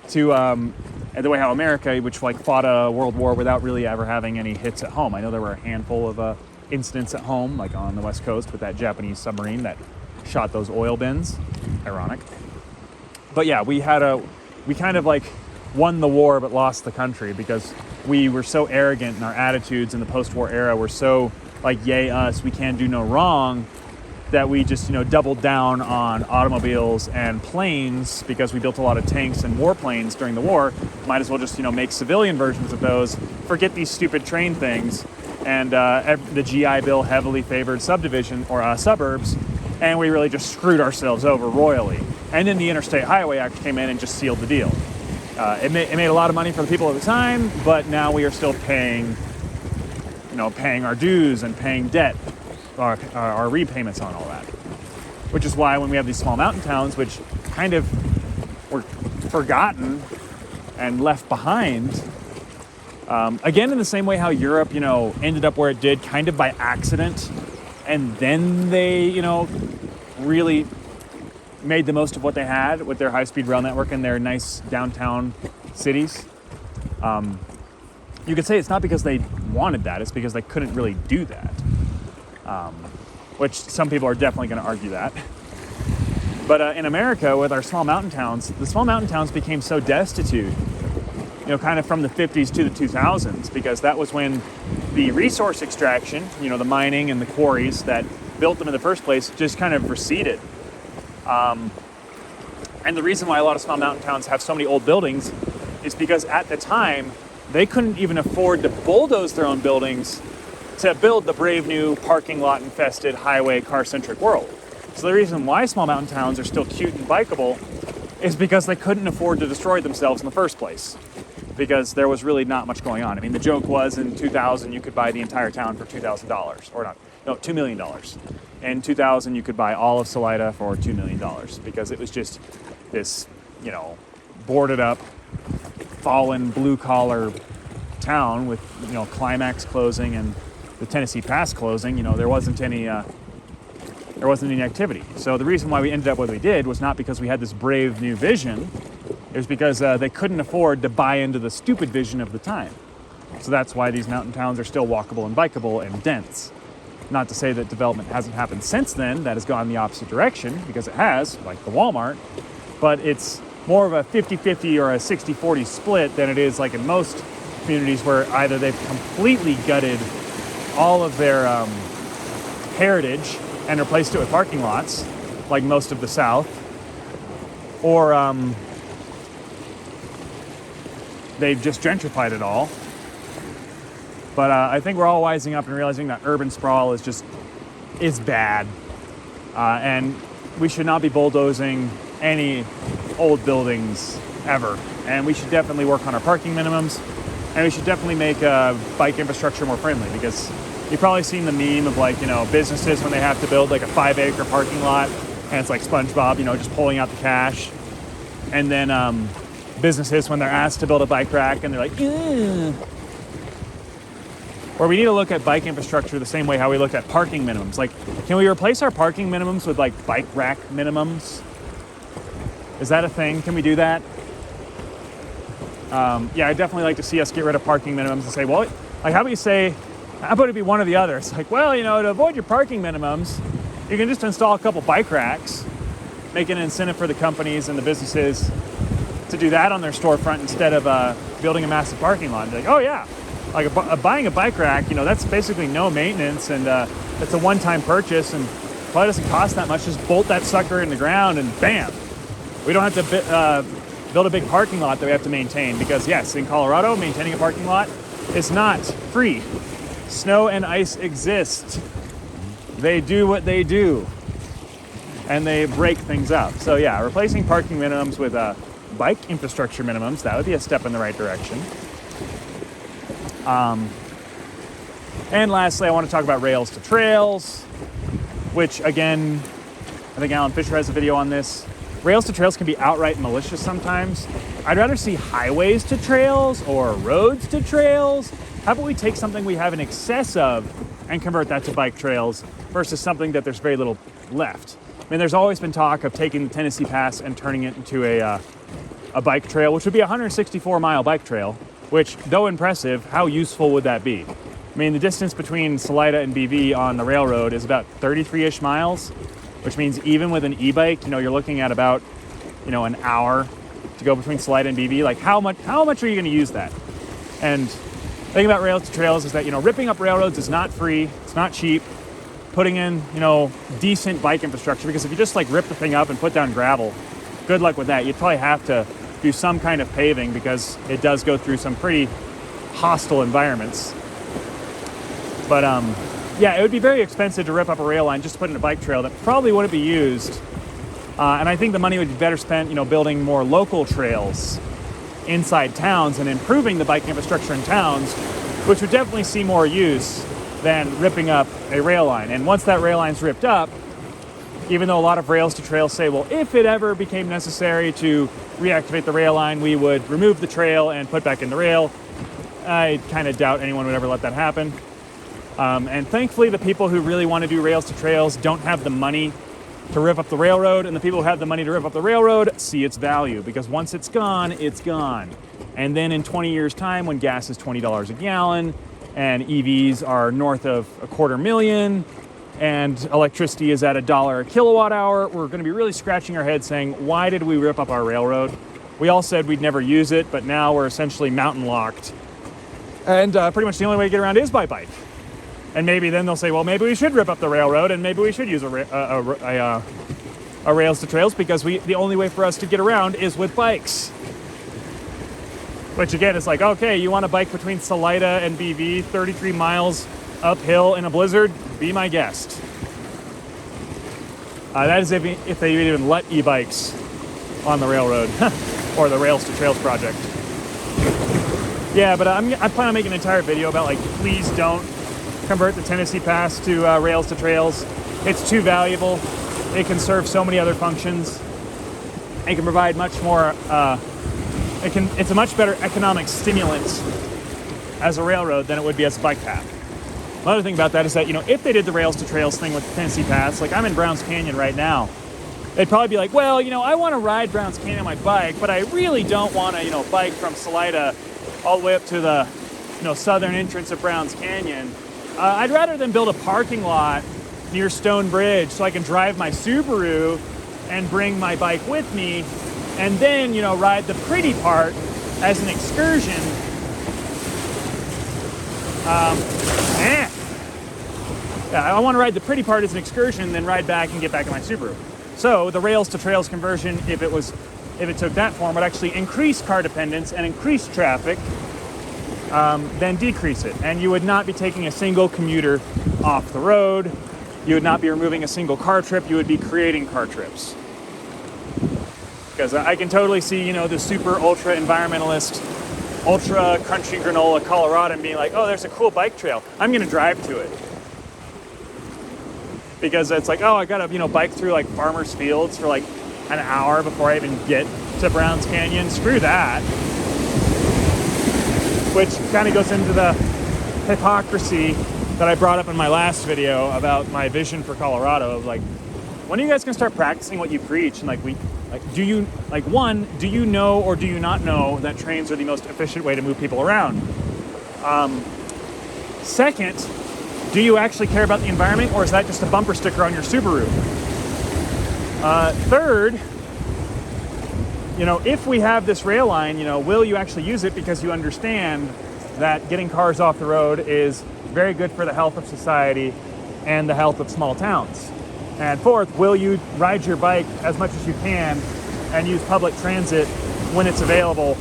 to the way how America, which like fought a world war without really ever having any hits at home. I know there were a handful of incidents at home, like on the West Coast with that Japanese submarine that shot those oil bins. Ironic. But yeah, we kind of like won the war but lost the country because we were so arrogant in our attitudes in the post-war era. We're so like, yay us, we can do no wrong, that we just, doubled down on automobiles and planes because we built a lot of tanks and warplanes during the war. Might as well just, make civilian versions of those, forget these stupid train things, and the GI Bill heavily favored subdivision or suburbs, and we really just screwed ourselves over royally. And then the Interstate Highway Act came in and just sealed the deal. It made a lot of money for the people at the time, but now we are still paying our dues and paying debt, our repayments on all that. Which is why when we have these small mountain towns, which kind of were forgotten and left behind, again, in the same way how Europe, ended up where it did kind of by accident, and then they, really made the most of what they had with their high-speed rail network and their nice downtown cities. You could say it's not because they wanted that, it's because they couldn't really do that. Which some people are definitely going to argue that. But in America, with our small mountain towns, the small mountain towns became so destitute, kind of from the 50s to the 2000s, because that was when the resource extraction, the mining and the quarries that built them in the first place just kind of receded. And the reason why a lot of small mountain towns have so many old buildings is because at the time, they couldn't even afford to bulldoze their own buildings to build the brave new parking lot infested highway car-centric world. So the reason why small mountain towns are still cute and bikeable is because they couldn't afford to destroy themselves in the first place, because there was really not much going on. I mean, the joke was in 2000 you could buy the entire town for $2,000, or $2 million. In 2000 you could buy all of Salida for $2 million, because it was just this, boarded up, fallen blue-collar town with, Climax closing and the Tennessee Pass closing. There wasn't any activity. So the reason why we ended up what we did was not because we had this brave new vision. It was because they couldn't afford to buy into the stupid vision of the time. So that's why these mountain towns are still walkable and bikeable and dense. Not to say that development hasn't happened since then that has gone the opposite direction, because it has, like the Walmart, but it's more of a 50-50 or a 60-40 split than it is like in most communities, where either they've completely gutted all of their heritage and replaced it with parking lots, like most of the South, or they've just gentrified it all. But I think we're all wising up and realizing that urban sprawl is bad, and we should not be bulldozing any old buildings ever. And we should definitely work on our parking minimums, and we should definitely make bike infrastructure more friendly, because you've probably seen the meme of, like, you know, businesses when they have to build like a 5-acre parking lot, and it's like SpongeBob, you know, just pulling out the cash. And then businesses when they're asked to build a bike rack and they're like, ugh. Or we need to look at bike infrastructure the same way how we look at parking minimums. Like, can we replace our parking minimums with like bike rack minimums? Is that a thing? Can we do that? Yeah, I'd definitely like to see us get rid of parking minimums and say, well, like, how about it be one or the other? It's like, well, you know, to avoid your parking minimums, you can just install a couple bike racks, make an incentive for the companies and the businesses to do that on their storefront instead of building a massive parking lot. And be like, oh yeah, like buying a bike rack, you know, that's basically no maintenance, and it's a one-time purchase and probably doesn't cost that much. Just bolt that sucker in the ground and bam. We don't have to build a big parking lot that we have to maintain, because yes, in Colorado, maintaining a parking lot is not free. Snow and ice exist. They do what they do, and they break things up. So yeah, replacing parking minimums with bike infrastructure minimums, that would be a step in the right direction. And lastly, I want to talk about rails to trails, which again, I think Alan Fisher has a video on this. Rails to trails can be outright malicious sometimes. I'd rather see highways to trails or roads to trails. How about we take something we have in excess of and convert that to bike trails versus something that there's very little left? I mean, there's always been talk of taking the Tennessee Pass and turning it into a bike trail, which would be a 164-mile bike trail, which, though impressive, how useful would that be? I mean, the distance between Salida and BV on the railroad is about 33-ish miles, which means even with an e-bike, you know, you're looking at about, you know, an hour to go between Salida and BV. Like, how much are you going to use that? And the thing about rails to trails is that, you know, ripping up railroads is not free, it's not cheap. Putting in, you know, decent bike infrastructure, because if you just like rip the thing up and put down gravel, good luck with that. You'd probably have to do some kind of paving, because it does go through some pretty hostile environments. But yeah, it would be very expensive to rip up a rail line just to put in a bike trail that probably wouldn't be used. And I think the money would be better spent, you know, building more local trails inside towns and improving the bike infrastructure in towns, which would definitely see more use than ripping up a rail line. And once that rail line's ripped up, even though a lot of rails to trails say, well, if it ever became necessary to reactivate the rail line, we would remove the trail and put back in the rail. I kind of doubt anyone would ever let that happen. And thankfully, the people who really want to do rails to trails don't have the money to rip up the railroad, and the people who have the money to rip up the railroad see its value, because once it's gone, it's gone. And then in 20 years' time, when gas is $20 a gallon and EVs are north of $250,000 and electricity is at $1 a kilowatt hour, we're going to be really scratching our heads saying, why did we rip up our railroad? We all said we'd never use it, but now we're essentially mountain locked. And pretty much the only way to get around is by bike. And maybe then they'll say, well, maybe we should rip up the railroad, and maybe we should use a rails to trails, because the only way for us to get around is with bikes. Which again is like, okay, you want to bike between Salida and BV, 33 miles uphill in a blizzard? Be my guest. That is if they even let e-bikes on the railroad or the Rails to Trails project. Yeah, but I plan on making an entire video about, like, please don't convert the Tennessee Pass to Rails to Trails. It's too valuable. It can serve so many other functions. It can provide much more. It's a much better economic stimulant as a railroad than it would be as a bike path. Another thing about that is that, you know, if they did the Rails to Trails thing with the Tennessee Pass, like I'm in Browns Canyon right now, they'd probably be like, well, you know, I want to ride Browns Canyon on my bike, but I really don't want to, you know, bike from Salida all the way up to the, you know, southern entrance of Browns Canyon. I'd rather than build a parking lot near Stone Bridge so I can drive my Subaru and bring my bike with me, and then, you know, ride the pretty part as an excursion. I want to ride the pretty part as an excursion, then ride back and get back in my Subaru. So the rails to trails conversion, if it took that form, would actually increase car dependence and increase traffic, then decrease it. And you would not be taking a single commuter off the road. You would not be removing a single car trip. You would be creating car trips. Because I can totally see, the super ultra environmentalist, ultra crunchy granola Coloradan being like, oh, there's a cool bike trail. I'm going to drive to it. Because it's like, oh, I got to, bike through like farmers' fields for like an hour before I even get to Browns Canyon. Screw that. Which kind of goes into the hypocrisy that I brought up in my last video about my vision for Colorado. Of like, when are you guys gonna start practicing what you preach? And do you know or do you not know that trains are the most efficient way to move people around? Second, do you actually care about the environment, or is that just a bumper sticker on your Subaru? Third, if we have this rail line, will you actually use it because you understand that getting cars off the road is very good for the health of society and the health of small towns? And fourth, will you ride your bike as much as you can and use public transit when it's available?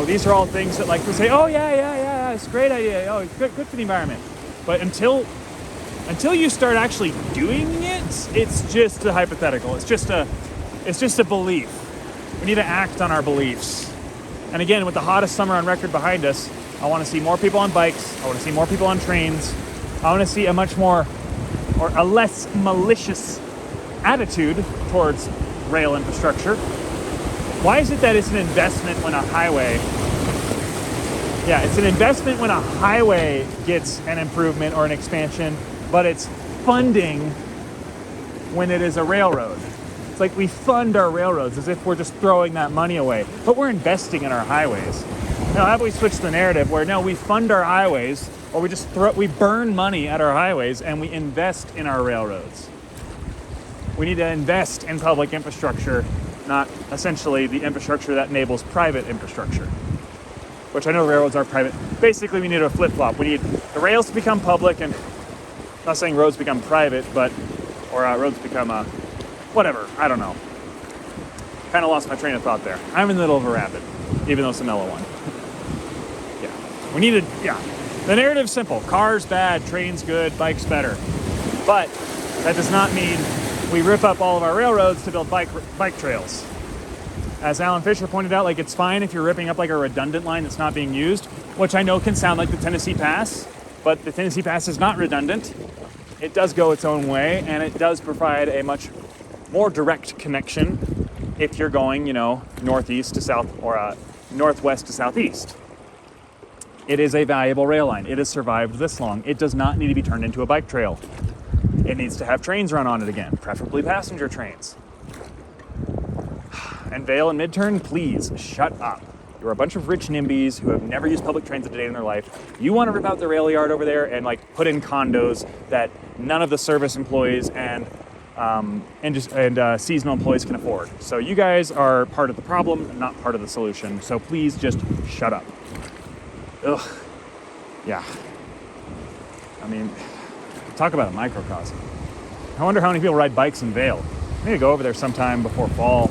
These are all things that we say, oh yeah, it's a great idea. Oh, it's good for the environment. But until you start actually doing it, it's just a hypothetical. It's just a belief. We need to act on our beliefs. And again, with the hottest summer on record behind us, I want to see more people on bikes. I want to see more people on trains. I want to see a much more, or a less malicious attitude towards rail infrastructure. Why is it that it's an investment when a highway... Yeah, it's an investment when a highway gets an improvement or an expansion, but it's funding when it is a railroad. It's like we fund our railroads as if we're just throwing that money away, but we're investing in our highways. Now, have we switched the narrative where no, we fund our highways, or we burn money at our highways and we invest in our railroads? We need to invest in public infrastructure, not essentially the infrastructure that enables private infrastructure, which I know the railroads are private. Basically, we need a flip-flop. We need the rails to become public, and I'm not saying roads become private, or roads become whatever. I don't know. Kind of lost my train of thought there. I'm in the middle of a rapid, even though it's a mellow one. The narrative's simple. Cars bad, trains good, bikes better. But that does not mean we rip up all of our railroads to build bike trails. As Alan Fisher pointed out, it's fine if you're ripping up a redundant line that's not being used, which I know can sound like the Tennessee Pass, but the Tennessee Pass is not redundant. It does go its own way, and it does provide a much more direct connection if you're going, northeast to south or northwest to southeast. It is a valuable rail line. It has survived this long. It does not need to be turned into a bike trail. It needs to have trains run on it again, preferably passenger trains. And Vail and Midturn, please shut up. You're a bunch of rich NIMBYs who have never used public transit a day in their life. You want to rip out the rail yard over there and put in condos that none of the service employees and seasonal employees can afford. So you guys are part of the problem, not part of the solution. So please just shut up. Ugh. Yeah. I mean, talk about a microcosm. I wonder how many people ride bikes in Vail. I need to go over there sometime before fall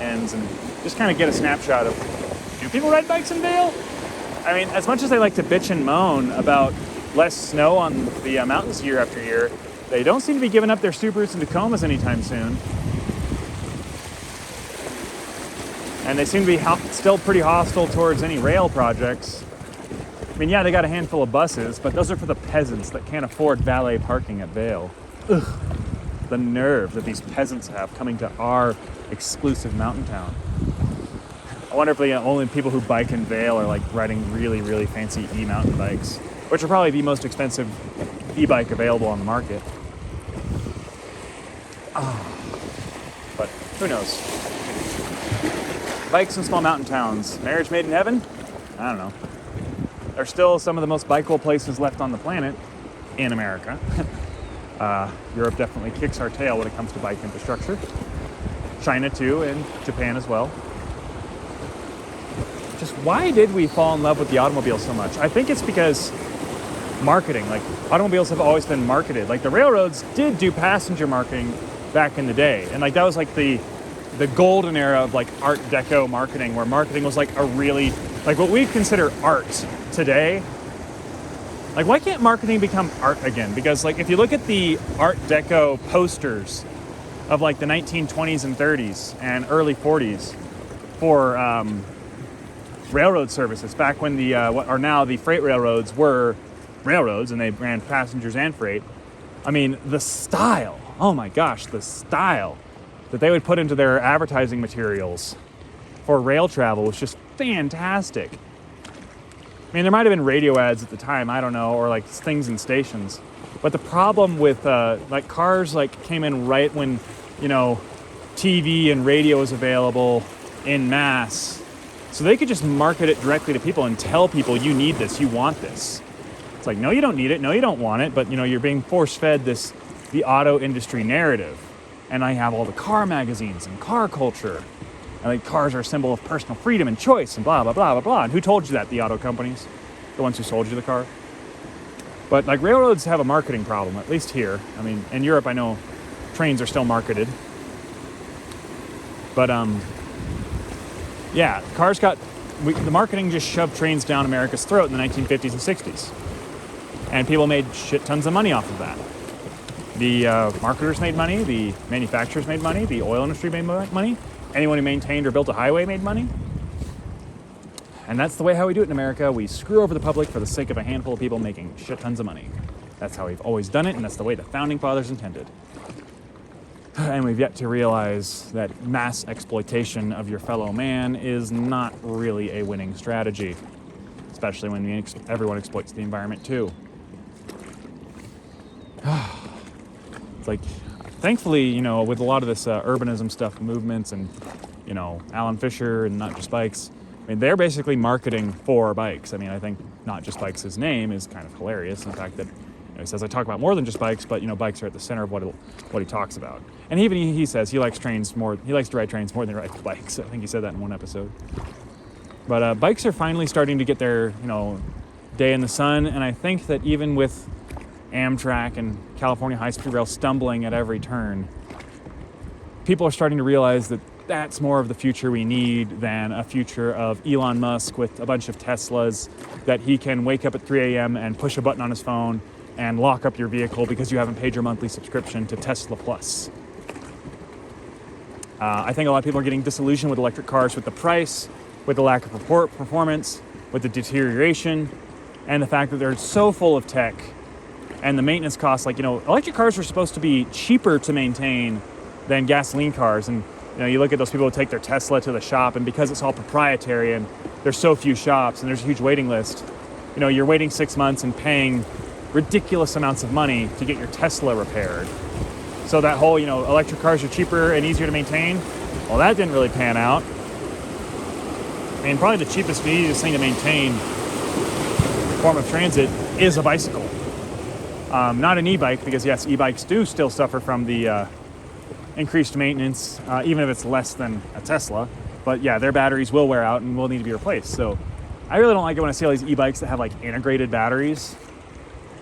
ends and just kind of get a snapshot of, do people ride bikes in Vail? I mean, as much as they like to bitch and moan about less snow on the mountains year after year, they don't seem to be giving up their Subarus and Tacomas anytime soon. And they seem to be still pretty hostile towards any rail projects. I mean, yeah, they got a handful of buses, but those are for the peasants that can't afford valet parking at Vail. Ugh. The nerve that these peasants have coming to our exclusive mountain town. I wonder if the only people who bike in Vail are riding really, really fancy e-mountain bikes, which are probably the most expensive e-bike available on the market. But who knows? Bikes in small mountain towns. Marriage made in heaven? I don't know. There's still some of the most bikeable places left on the planet in America. Europe definitely kicks our tail when it comes to bike infrastructure. China too, and Japan as well. Just why did we fall in love with the automobile so much? I think it's because marketing. Like, automobiles have always been marketed. Like, the railroads did do passenger marketing back in the day, and like that was like the golden era of like Art Deco marketing, where marketing was like a really, like what we consider art today. Like, why can't marketing become art again? Because like if you look at the Art Deco posters of like the 1920s and 30s and early 40s for railroad services, back when the what are now the freight railroads were railroads and they ran passengers and freight. I mean, the style, oh my gosh, the style that they would put into their advertising materials for rail travel was just fantastic. I mean, there might have been radio ads at the time, I don't know, or like things in stations. But the problem with like cars like came in right when, you know, TV and radio was available in mass. So they could just market it directly to people and tell people, you need this, you want this. It's like, no, you don't need it, no, you don't want it, but you know, you're being force-fed the auto industry narrative. And I have all the car magazines and car culture. And like cars are a symbol of personal freedom and choice and blah, blah, blah, blah, blah. And who told you that? The auto companies, the ones who sold you the car. But like railroads have a marketing problem, at least here. I mean, in Europe, I know trains are still marketed. But yeah, the marketing just shoved trains down America's throat in the 1950s and 60s. And people made shit tons of money off of that. The marketers made money, the manufacturers made money, the oil industry made money, anyone who maintained or built a highway made money. And that's the way how we do it in America. We screw over the public for the sake of a handful of people making shit tons of money. That's how we've always done it, and that's the way the founding fathers intended. And we've yet to realize that mass exploitation of your fellow man is not really a winning strategy, especially when everyone exploits the environment too. It's like, thankfully, you know, with a lot of this urbanism stuff, movements, and, you know, Alan Fisher and Not Just Bikes, I mean, they're basically marketing for bikes. I mean, I think Not Just Bikes' his name is kind of hilarious in the fact that, you know, he says, I talk about more than just bikes, but, you know, bikes are at the center of what he talks about. And even he says he likes to ride trains more than he rides bikes. I think he said that in one episode. But bikes are finally starting to get their, you know, day in the sun, and I think that even with Amtrak and California High-Speed Rail stumbling at every turn, people are starting to realize that that's more of the future we need than a future of Elon Musk with a bunch of Teslas that he can wake up at 3 a.m. and push a button on his phone and lock up your vehicle because you haven't paid your monthly subscription to Tesla Plus. I think a lot of people are getting disillusioned with electric cars, with the price, with the lack of performance, with the deterioration, and the fact that they're so full of tech. And the maintenance costs, like, you know, electric cars are supposed to be cheaper to maintain than gasoline cars. And, you know, you look at those people who take their Tesla to the shop, and because it's all proprietary and there's so few shops and there's a huge waiting list, you know, you're waiting 6 months and paying ridiculous amounts of money to get your Tesla repaired. So that whole, you know, electric cars are cheaper and easier to maintain, well, that didn't really pan out. I mean, probably the cheapest and easiest thing to maintain form of transit is a bicycle. Not an e-bike, because yes, e-bikes do still suffer from the increased maintenance, even if it's less than a Tesla. But yeah, their batteries will wear out and will need to be replaced. So I really don't like it when I see all these e-bikes that have like integrated batteries.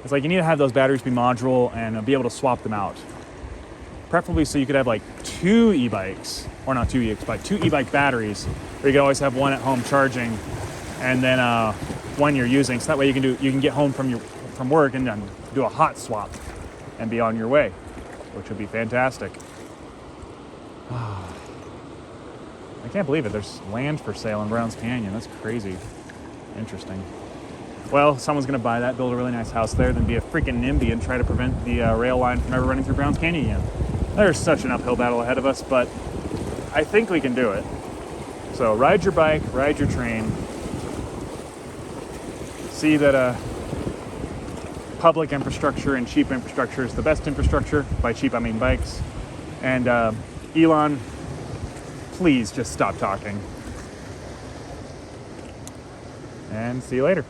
It's like you need to have those batteries be modular and be able to swap them out. Preferably so you could have like two e-bikes, or not two e-bikes, but two e-bike batteries, where you can always have one at home charging and then one you're using. So that way you can get home from work and then do a hot swap and be on your way, which would be fantastic. I can't believe it. There's land for sale in Browns Canyon. That's crazy. Interesting. Well, someone's going to buy that, build a really nice house there, then be a freaking NIMBY and try to prevent the rail line from ever running through Browns Canyon again. There's such an uphill battle ahead of us, but I think we can do it. So ride your bike, ride your train. See that public infrastructure and cheap infrastructure is the best infrastructure. By cheap, I mean bikes. And Elon, please just stop talking. And see you later.